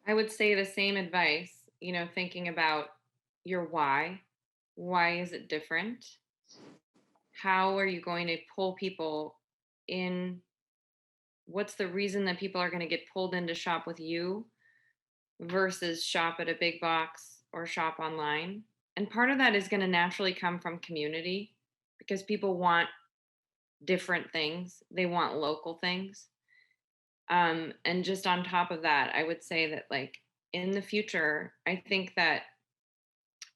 Speaker 5: I would say the same advice, thinking about your why. Why is it different? How are you going to pull people in? What's the reason that people are going to get pulled in to shop with you versus shop at a big box or shop online? And part of that is going to naturally come from community, because people want different things. They want local things. And just on top of that, I would say that, like, in the future, I think that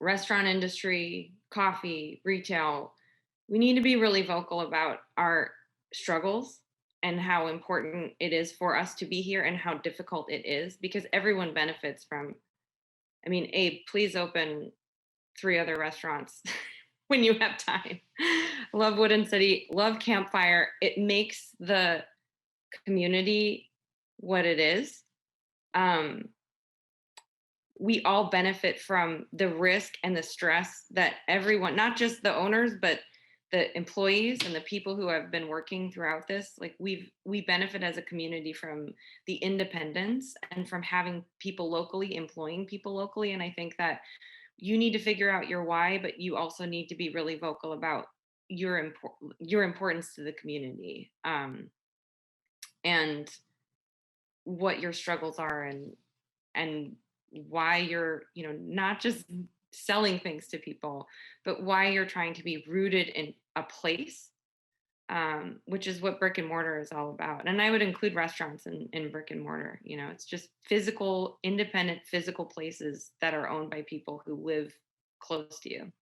Speaker 5: restaurant industry, coffee, retail, we need to be really vocal about our struggles and how important it is for us to be here and how difficult it is, because everyone benefits from, Abe, please open 3 other restaurants when you have time. Love Wooden City, love Campfire. It makes the community what it is. We all benefit from the risk and the stress that everyone, not just the owners, but the employees and the people who have been working throughout this, like we benefit as a community from the independence and from having people locally, employing people locally. And I think that you need to figure out your why, but you also need to be really vocal about your importance to the community, and what your struggles are, and why you're, not just selling things to people, but why you're trying to be rooted in a place, which is what brick and mortar is all about. And I would include restaurants in brick and mortar. It's just physical, independent, physical places that are owned by people who live close to you.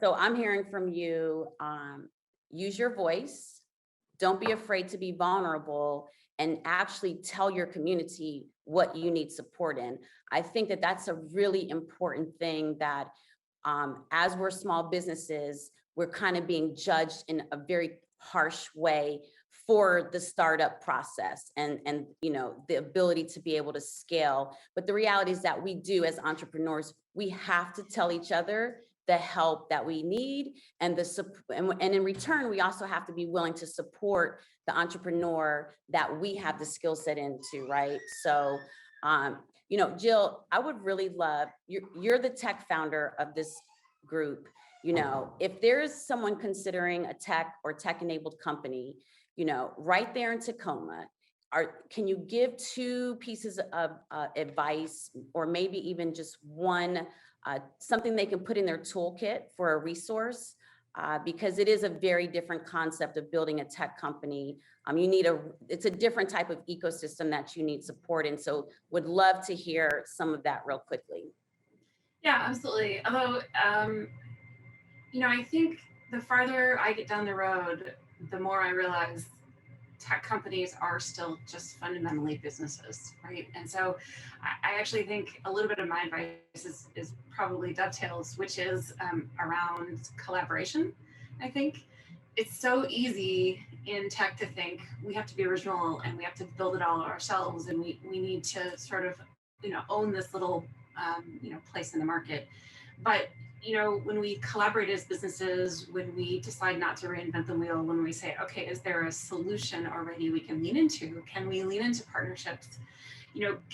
Speaker 2: So I'm hearing from you, use your voice, don't be afraid to be vulnerable, and actually tell your community what you need support in. I think that that's a really important thing, that as we're small businesses, we're kind of being judged in a very harsh way for the startup process and the ability to be able to scale. But the reality is that we do, as entrepreneurs, we have to tell each other the help that we need, and and in return, we also have to be willing to support the entrepreneur that we have the skill set into, right? So, Jill, I would really love, you're the tech founder of this group. If there's someone considering a tech or tech-enabled company, right there in Tacoma, can you give 2 pieces of advice, or maybe even just one, something they can put in their toolkit for a resource? Because it is a very different concept of building a tech company. It's a different type of ecosystem that you need support in. So would love to hear some of that real quickly.
Speaker 6: Yeah, absolutely. Although, I think the farther I get down the road, the more I realize tech companies are still just fundamentally businesses, right? And so I actually think a little bit of my advice is probably dovetails, which is around collaboration. I think it's so easy in tech to think we have to be original and we have to build it all ourselves, and we need to sort of, own this little, place in the market. But when we collaborate as businesses, when we decide not to reinvent the wheel, when we say, okay, is there a solution already we can lean into? Can we lean into partnerships?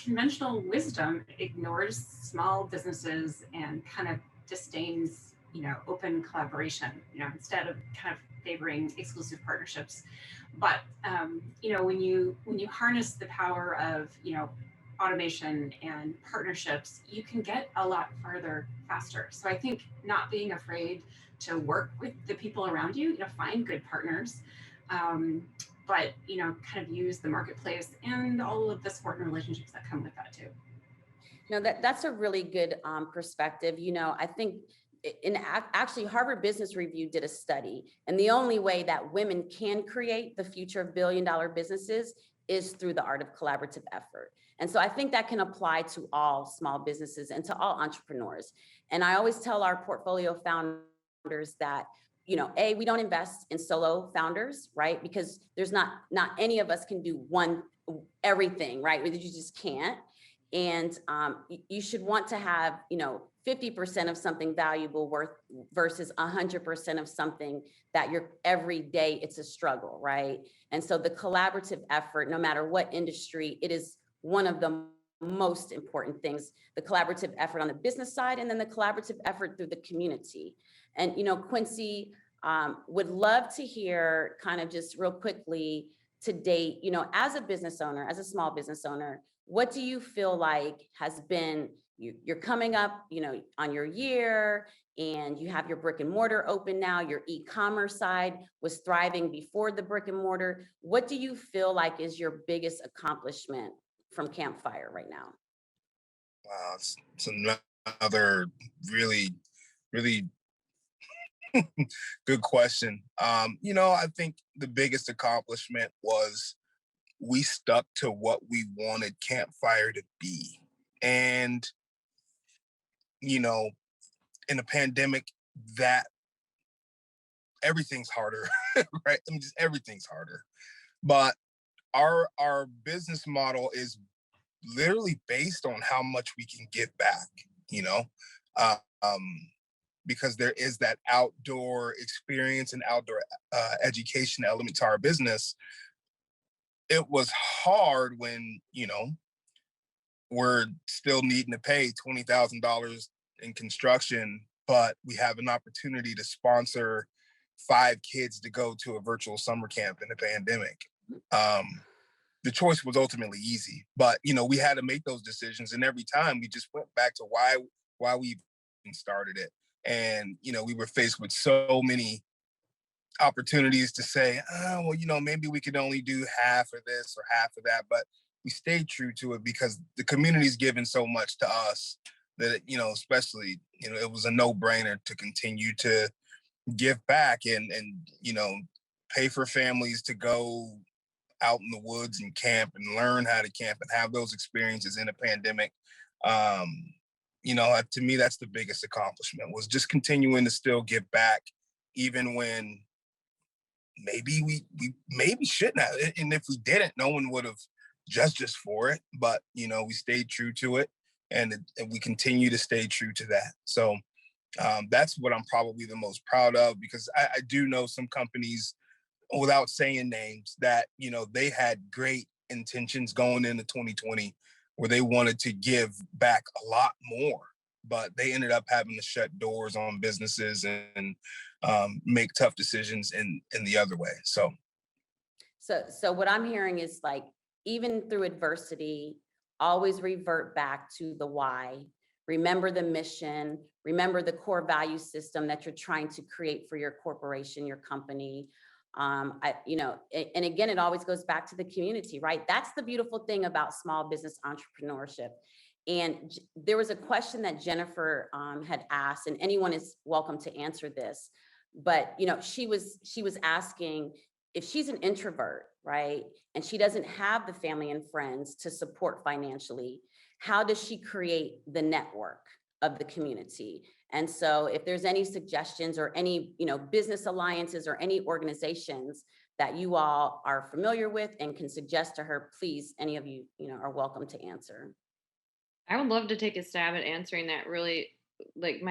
Speaker 6: Conventional wisdom ignores small businesses and kind of disdains, open collaboration, instead of kind of favoring exclusive partnerships. But, when you harness the power of, automation and partnerships, you can get a lot farther faster. So I think not being afraid to work with the people around you, find good partners, but kind of use the marketplace and all of the support and relationships that come with that too.
Speaker 2: No, that's a really good perspective. I think actually Harvard Business Review did a study, and the only way that women can create the future of billion-dollar businesses is through the art of collaborative effort. And so I think that can apply to all small businesses and to all entrepreneurs. And I always tell our portfolio founders that, you know, we don't invest in solo founders, right? Because there's not any of us can do everything, right? You just can't. And you should want to have, you know, 50% of something valuable worth versus 100% of something that you're every day, it's a struggle, right? And so the collaborative effort, no matter what industry, it is one of the most important things, the collaborative effort on the business side, and then the collaborative effort through the community. And, you know, Quincy, would love to hear kind of just real quickly to date, you know, as a business owner, as a small business owner, what do you feel like has been, you're coming up, you know, on your year, and you have your brick and mortar open now, your e-commerce side was thriving before the brick and mortar. What do you feel like is your biggest accomplishment from Campfire right now?
Speaker 7: Wow, it's another really, really good question. You know, I think the biggest accomplishment was we stuck to what we wanted Campfire to be. And, you know, in a pandemic, that everything's harder, right? I mean, just everything's harder. But our business model is literally based on how much we can give back, you know, because there is that outdoor experience and outdoor education element to our business. It was hard when, you know, we're still needing to pay $20,000 in construction, but we have an opportunity to sponsor 5 kids to go to a virtual summer camp in the pandemic. The choice was ultimately easy, but, you know, we had to make those decisions, and every time we just went back to why we even started it. And, you know, we were faced with so many opportunities to say, oh, well, you know, maybe we could only do half of this or half of that, but we stayed true to it because the community's given so much to us that, you know, especially, you know, it was a no-brainer to continue to give back and, you know, pay for families to go out in the woods and camp and learn how to camp and have those experiences in a pandemic. You know, to me, that's the biggest accomplishment, was just continuing to still give back, even when maybe we maybe shouldn't have. And if we didn't, no one would have judged us for it. But, you know, we stayed true to it, and we continue to stay true to that. So that's what I'm probably the most proud of, because I do know some companies, without saying names, that, you know, they had great intentions going into 2020 where they wanted to give back a lot more, but they ended up having to shut doors on businesses and make tough decisions in the other way. So
Speaker 2: what I'm hearing is, like, even through adversity, always revert back to the why. Remember the mission, remember the core value system that you're trying to create for your corporation, your company. You know, and again, it always goes back to the community, right? That's the beautiful thing about small business entrepreneurship. And there was a question that Jennifer had asked, and anyone is welcome to answer this. But, you know, she was asking, if she's an introvert, right, and she doesn't have the family and friends to support financially, how does she create the network of the community? And so if there's any suggestions or any, you know, business alliances or any organizations that you all are familiar with and can suggest to her, please, any of you, you know, are welcome to answer.
Speaker 5: I would love to take a stab at answering that. Really, like,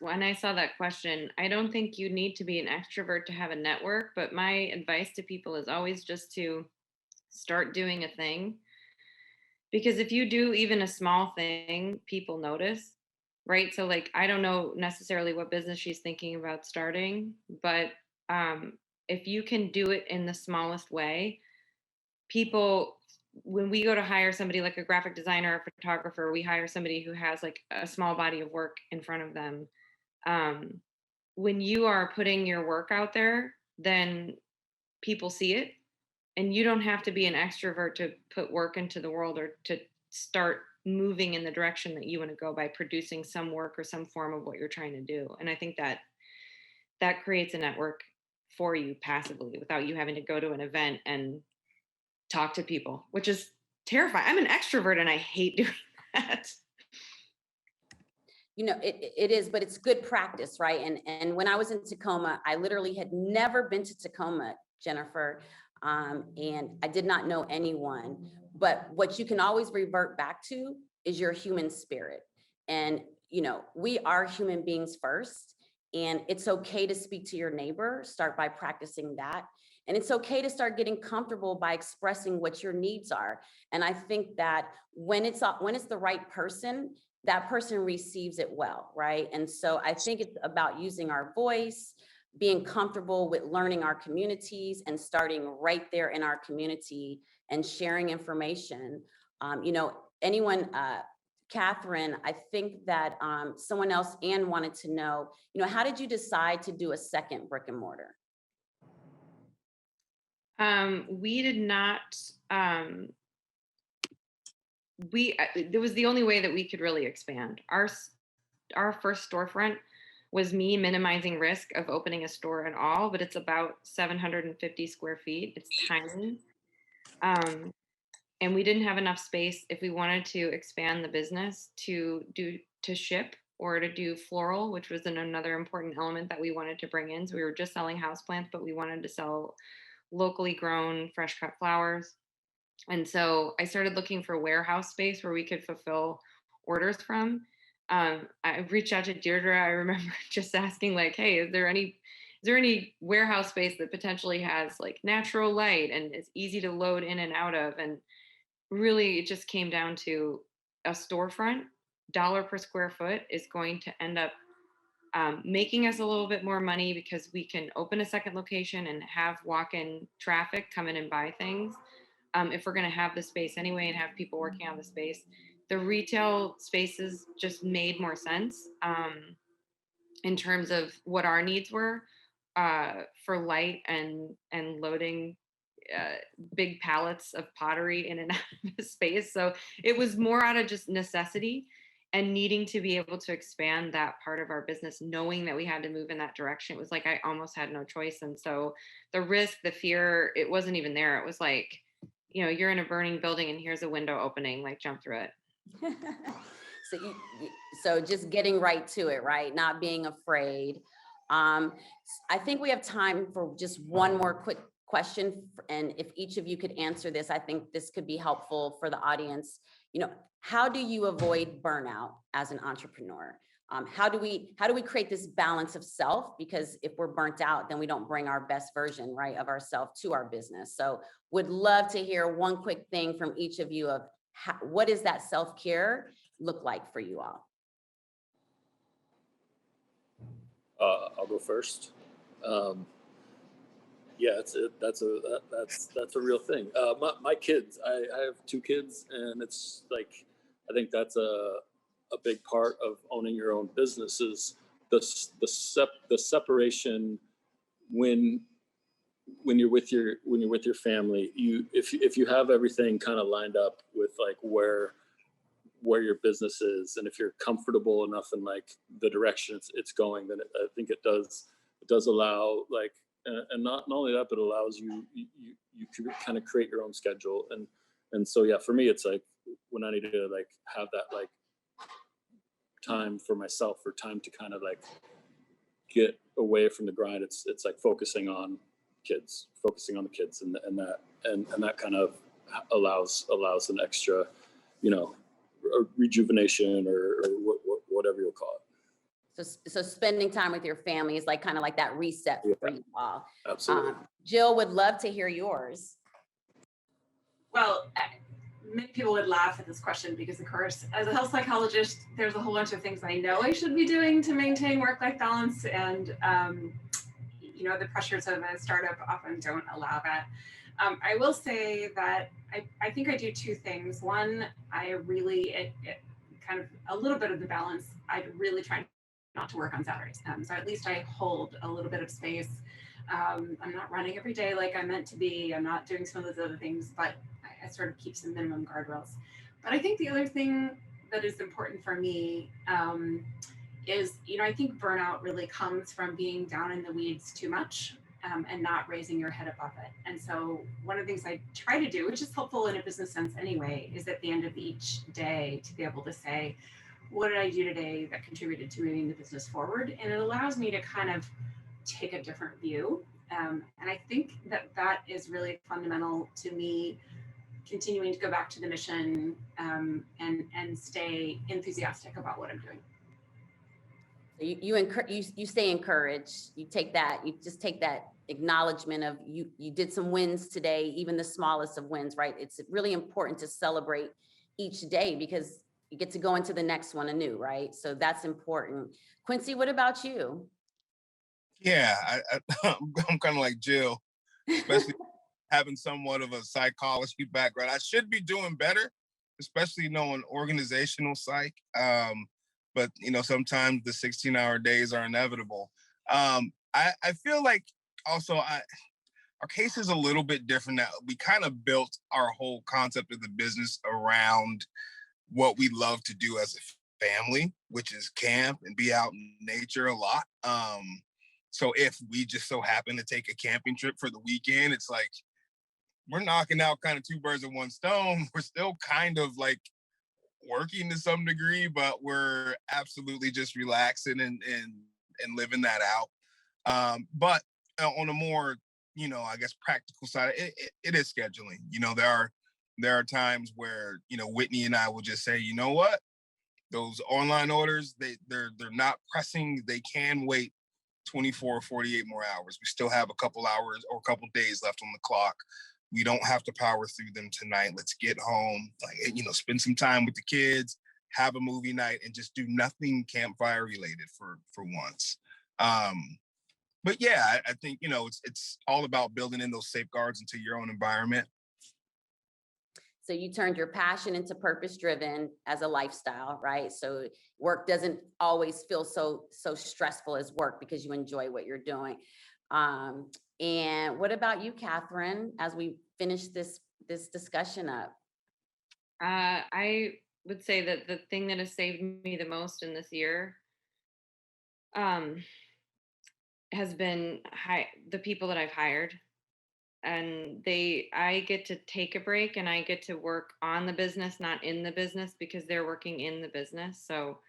Speaker 5: when I saw that question, I don't think you need to be an extrovert to have a network, but my advice to people is always just to start doing a thing. Because if you do even a small thing, people notice, right? So, like, I don't know necessarily what business she's thinking about starting, but if you can do it in the smallest way, people, when we go to hire somebody like a graphic designer or photographer, we hire somebody who has like a small body of work in front of them. When you are putting your work out there, then people see it, and you don't have to be an extrovert to put work into the world or to start moving in the direction that you want to go by producing some work or some form of what you're trying to do. And I think that that creates a network for you passively without you having to go to an event and talk to people, which is terrifying. I'm an extrovert and I hate doing that.
Speaker 2: You know, it is, but it's good practice, right? And when I was in Tacoma, I literally had never been to Tacoma, Jennifer, and I did not know anyone. But what you can always revert back to is your human spirit. And, you know, we are human beings first, and it's okay to speak to your neighbor, start by practicing that. And it's okay to start getting comfortable by expressing what your needs are. And I think that when it's the right person, that person receives it well, right? And so I think it's about using our voice, being comfortable with learning our communities and starting right there in our community and sharing information. You know, anyone, Catherine, I think that someone else, Ann, wanted to know, you know, how did you decide to do a second brick and mortar?
Speaker 5: We did not, it was the only way that we could really expand. Our first storefront was me minimizing risk of opening a store at all, but it's about 750 square feet. It's tiny. And we didn't have enough space if we wanted to expand the business to ship or to do floral, which was another important element that we wanted to bring in. So we were just selling houseplants, but we wanted to sell locally grown fresh cut flowers. And so I started looking for warehouse space where we could fulfill orders from. I reached out to Deirdre. I remember just asking, like, hey, is there any warehouse space that potentially has like natural light and is easy to load in and out of? And really it just came down to a storefront. Dollar per square foot is going to end up making us a little bit more money because we can open a second location and have walk-in traffic come in and buy things. If we're going to have the space anyway and have people working on the space, the retail spaces just made more sense in terms of what our needs were for light and loading big pallets of pottery in and out of the space. So it was more out of just necessity and needing to be able to expand that part of our business, knowing that we had to move in that direction. It was like I almost had no choice. And so the risk, the fear, it wasn't even there. It was like, you know, you're in a burning building and here's a window opening, like jump through it.
Speaker 2: So just getting right to it, right? Not being afraid. I think we have time for just one more quick question. And if each of you could answer this, I think this could be helpful for the audience. You know, how do you avoid burnout as an entrepreneur? How do we create this balance of self? Because if we're burnt out, then we don't bring our best version, right, of ourselves to our business. So would love to hear one quick thing from each of you of what does that self-care look like for you all?
Speaker 4: I'll go first. Yeah, that's a real thing. My kids, I have 2 kids, and it's like, I think that's a big part of owning your own business is the separation when you're with your family. If you have everything kind of lined up with like where your business is, and if you're comfortable enough in like the direction it's going, then I think it does allow like, and not only that, but allows you can kind of create your own schedule. And so, yeah, for me, it's like when I need to like have that like time for myself or time to kind of like get away from the grind. It's like focusing on the kids and that kind of allows an extra, you know, rejuvenation or whatever you'll call it.
Speaker 2: So spending time with your family is like kind of like that reset for you all.
Speaker 4: Absolutely.
Speaker 2: Jill would love to hear yours.
Speaker 6: Well, many people would laugh at this question because, of course, as a health psychologist, there's a whole bunch of things I know I should be doing to maintain work-life balance, and you know, the pressures of a startup often don't allow that. I will say that I think I do 2 things. One, I really it kind of a little bit of the balance. I really try not to work on Saturdays, so at least I hold a little bit of space. I'm not running every day like I'm meant to be. I'm not doing some of those other things, but I sort of keep some minimum guardrails. But I think the other thing that is important for me is, I think burnout really comes from being down in the weeds too much and not raising your head above it. And so one of the things I try to do, which is helpful in a business sense anyway, is at the end of each day to be able to say, what did I do today that contributed to moving the business forward? And it allows me to kind of take a different view. And I think that is really fundamental to me continuing to go back to the mission and stay enthusiastic about what I'm doing.
Speaker 2: So you stay encouraged. You take that. You just take that acknowledgement of you did some wins today, even the smallest of wins, right? It's really important to celebrate each day because you get to go into the next one anew, right? So that's important. Quincy, what about you?
Speaker 7: Yeah, I'm kind of like Jill, especially having somewhat of a psychology background. I should be doing better, especially knowing organizational psych. But sometimes the 16-hour days are inevitable. I feel like also our case is a little bit different now. We kind of built our whole concept of the business around what we love to do as a family, which is camp and be out in nature a lot. So if we just so happen to take a camping trip for the weekend, it's like we're knocking out kind of two birds with one stone. We're still kind of like working to some degree, but we're absolutely just relaxing and living that out. But on a more, I guess practical side, it is scheduling. There are times where, Whitney and I will just say, you know what, those online orders, they're not pressing. They can wait 24 or 48 more hours. We still have a couple hours or a couple days left on the clock. We don't have to power through them tonight. Let's get home, spend some time with the kids, have a movie night, and just do nothing campfire related for once. But yeah, I think, it's all about building in those safeguards into your own environment.
Speaker 2: So you turned your passion into purpose driven as a lifestyle, right? So work doesn't always feel so stressful as work because you enjoy what you're doing. And what about you, Catherine, as we finish this discussion up?
Speaker 5: I would say that the thing that has saved me the most in this year has been the people that I've hired. And I get to take a break and I get to work on the business, not in the business, because they're working in the business. So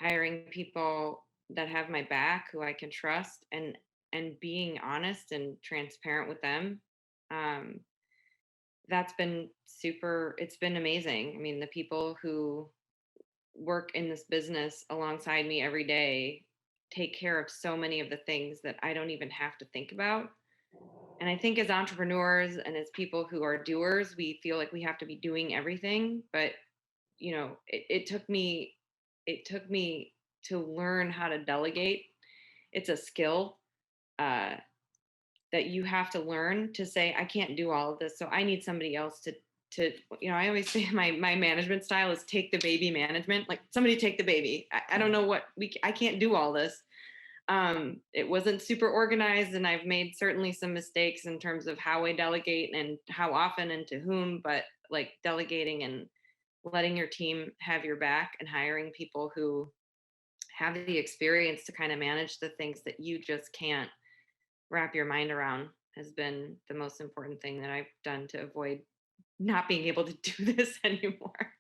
Speaker 5: hiring people that have my back, who I can trust, and being honest and transparent with them, that's been it's been amazing. I mean, the people who work in this business alongside me every day take care of so many of the things that I don't even have to think about. And I think as entrepreneurs and as people who are doers, we feel like we have to be doing everything. But, it took me to learn how to delegate. It's a skill that you have to learn to say, I can't do all of this. So I need somebody else to I always say my management style is take the baby management, like somebody take the baby. I don't know I can't do all this. It wasn't super organized and I've made certainly some mistakes in terms of how I delegate and how often and to whom, but like delegating and letting your team have your back and hiring people who have the experience to kind of manage the things that you just can't wrap your mind around has been the most important thing that I've done to avoid not being able to do this anymore.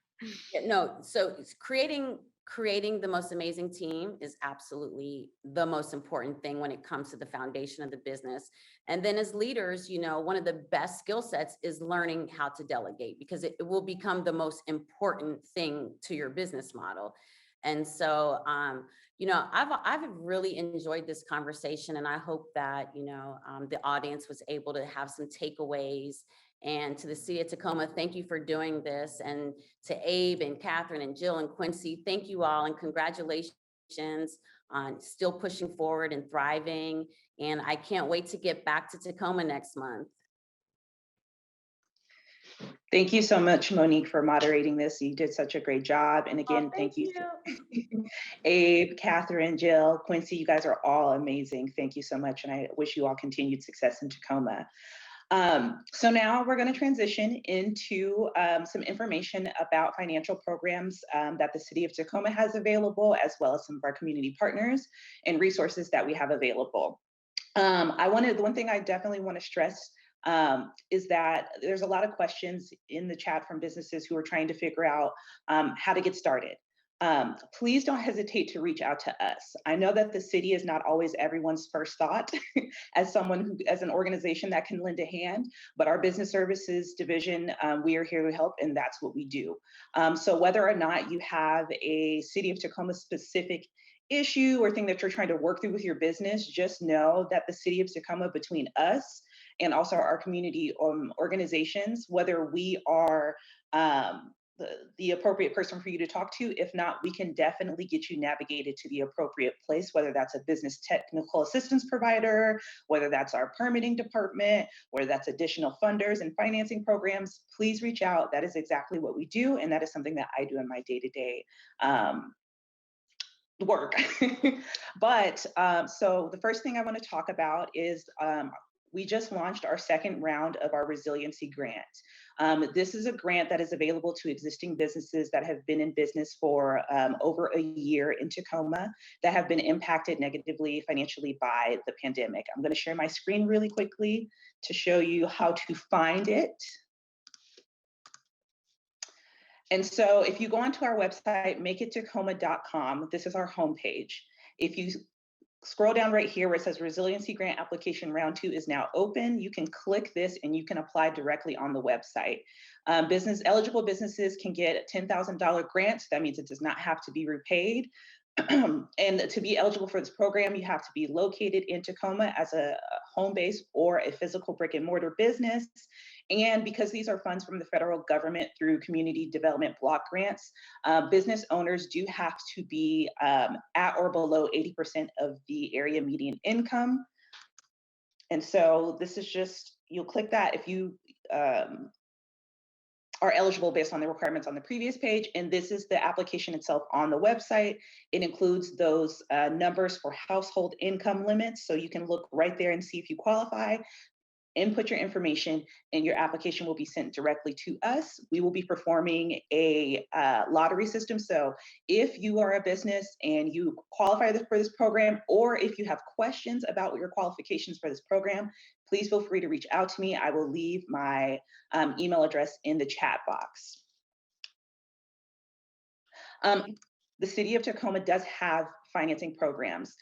Speaker 2: Yeah, no, so it's creating the most amazing team is absolutely the most important thing when it comes to the foundation of the business. And then as leaders, one of the best skill sets is learning how to delegate because it will become the most important thing to your business model. And so, I've really enjoyed this conversation and I hope that, the audience was able to have some takeaways. And to the City of Tacoma, thank you for doing this. And to Abe and Catherine and Jill and Quincy, thank you all and congratulations on still pushing forward and thriving. And I can't wait to get back to Tacoma next month.
Speaker 1: Thank you so much, Monique, for moderating this. You did such a great job. And again, thank you. Abe, Catherine, Jill, Quincy, you guys are all amazing. Thank you so much. And I wish you all continued success in Tacoma. So now we're going to transition into some information about financial programs that the City of Tacoma has available, as well as some of our community partners and resources that we have available. The one thing I definitely want to stress is that there's a lot of questions in the chat from businesses who are trying to figure out how to get started. Please don't hesitate to reach out to us. I know that the city is not always everyone's first thought as an organization that can lend a hand, but our business services division, we are here to help, and that's what we do. So whether or not you have a City of Tacoma specific issue or thing that you're trying to work through with your business, just know that the City of Tacoma, between us and also our community organizations, whether we are the appropriate person for you to talk to. If not, we can definitely get you navigated to the appropriate place, whether that's a business technical assistance provider, whether that's our permitting department, whether that's additional funders and financing programs. Please reach out. That is exactly what we do, and that is something that I do in my day-to-day work. But so the first thing I want to talk about is we just launched our second round of our Resiliency Grant. This is a grant that is available to existing businesses that have been in business for over a year in Tacoma that have been impacted negatively financially by the pandemic. I'm going to share my screen really quickly to show you how to find it. And so if you go onto our website, makeittacoma.com, this is our homepage. If you scroll down right here where it says Resiliency Grant Application Round 2 is now open, you can click this and you can apply directly on the website. Eligible businesses can get a $10,000 grant. That means it does not have to be repaid. And to be eligible for this program, you have to be located in Tacoma as a home base or a physical brick and mortar business. And because these are funds from the federal government through community development block grants, business owners do have to be at or below 80% of the area median income. And so this is just, you'll click that if you are eligible based on the requirements on the previous page. And this is the application itself on the website. It includes those numbers for household income limits. So you can look right there and see if you qualify, input your information, and your application will be sent directly to us. We will be performing a lottery system. So if you are a business and you qualify for this program, or if you have questions about your qualifications for this program, please feel free to reach out to me. I will leave my email address in the chat box. The City of Tacoma does have financing programs.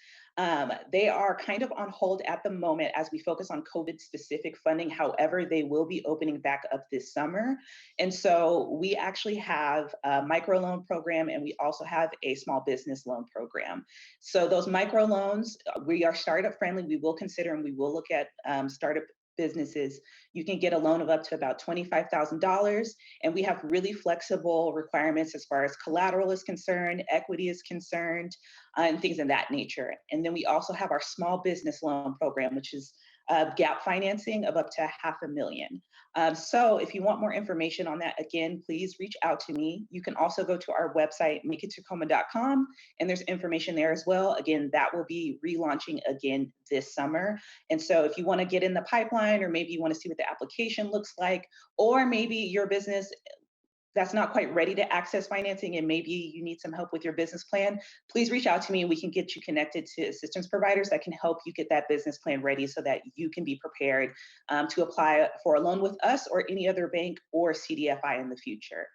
Speaker 1: They are kind of on hold at the moment as we focus on COVID-specific funding. However, they will be opening back up this summer. And so we actually have a microloan program, and we also have a small business loan program. So those microloans, we are startup friendly. We will consider and we will look at startup businesses. You can get a loan of up to about $25,000, and we have really flexible requirements as far as collateral is concerned, equity is concerned, and things of that nature. And then we also have our small business loan program, which is gap financing of up to $500,000. So if you want more information on that, again, please reach out to me. You can also go to our website, makeittacoma.com, and there's information there as well. Again, that will be relaunching again this summer. And so if you want to get in the pipeline, or maybe you want to see what the application looks like, or maybe your business that's not quite ready to access financing and maybe you need some help with your business plan, please reach out to me and we can get you connected to assistance providers that can help you get that business plan ready so that you can be prepared to apply for a loan with us or any other bank or CDFI in the future.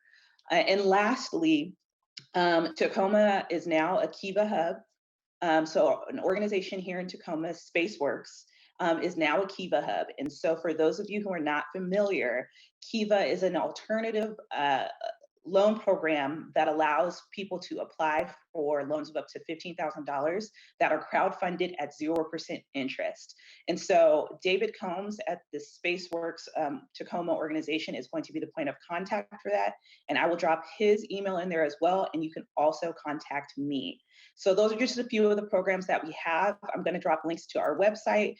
Speaker 1: And lastly, Tacoma is now a Kiva hub. So an organization here in Tacoma, Spaceworks, is now a Kiva hub. And so for those of you who are not familiar, Kiva is an alternative loan program that allows people to apply for loans of up to $15,000 that are crowdfunded at 0% interest. And so David Combs at the Spaceworks Tacoma organization is going to be the point of contact for that. And I will drop his email in there as well. And you can also contact me. So those are just a few of the programs that we have. I'm going to drop links to our website,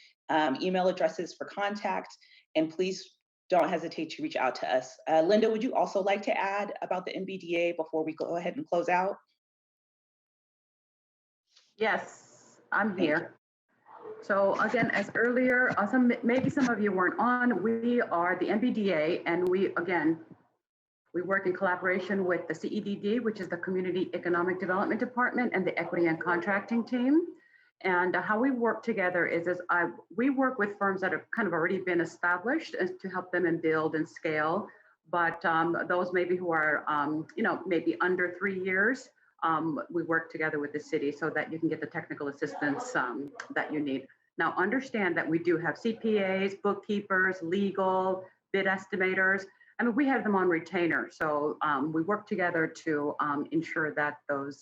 Speaker 1: email addresses for contact, and please don't hesitate to reach out to us. Linda, would you also like to add about the MBDA before we go ahead and close out?
Speaker 3: Yes, I'm here. So again, as earlier, maybe some of you weren't on, we are the MBDA, and we work in collaboration with the CEDD, which is the Community Economic Development Department, and the Equity and Contracting team. And how we work together is we work with firms that have kind of already been established to help them and build and scale. But those maybe who are, maybe under 3 years, we work together with the city so that you can get the technical assistance that you need. Now, understand that we do have CPAs, bookkeepers, legal, bid estimators. I mean, we have them on retainer. So we work together to ensure that those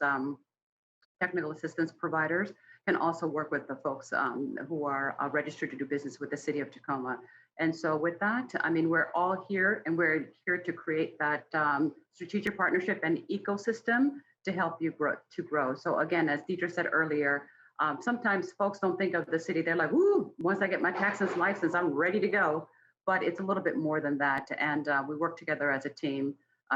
Speaker 3: technical assistance providers can also work with the folks who are registered to do business with the city of Tacoma. And so with that, I mean, we're all here and we're here to create that strategic partnership and ecosystem to help you grow. So again, as Deidre said earlier, sometimes folks don't think of the city. They're like, "Ooh, once I get my taxes license, I'm ready to go." But it's a little bit more than that. And we work together as a team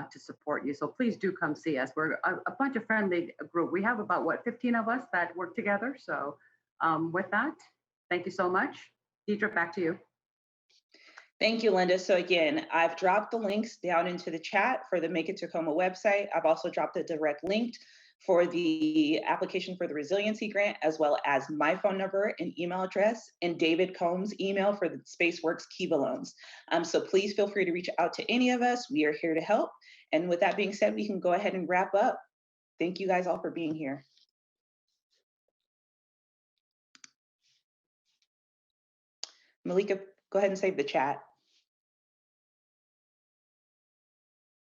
Speaker 3: to support you. So please do come see us. We're a bunch of friendly group. We have about 15 of us that work together. So with that, thank you so much. Deidre, back to you.
Speaker 1: Thank you, Linda. So again, I've dropped the links down into the chat for the Make It Tacoma website. I've also dropped a direct link for the application for the Resiliency Grant, as well as my phone number and email address, and David Combs' email for the SpaceWorks Kiva loans. So please feel free to reach out to any of us. We are here to help. And with that being said, we can go ahead and wrap up. Thank you guys all for being here. Malika, go ahead and save the chat.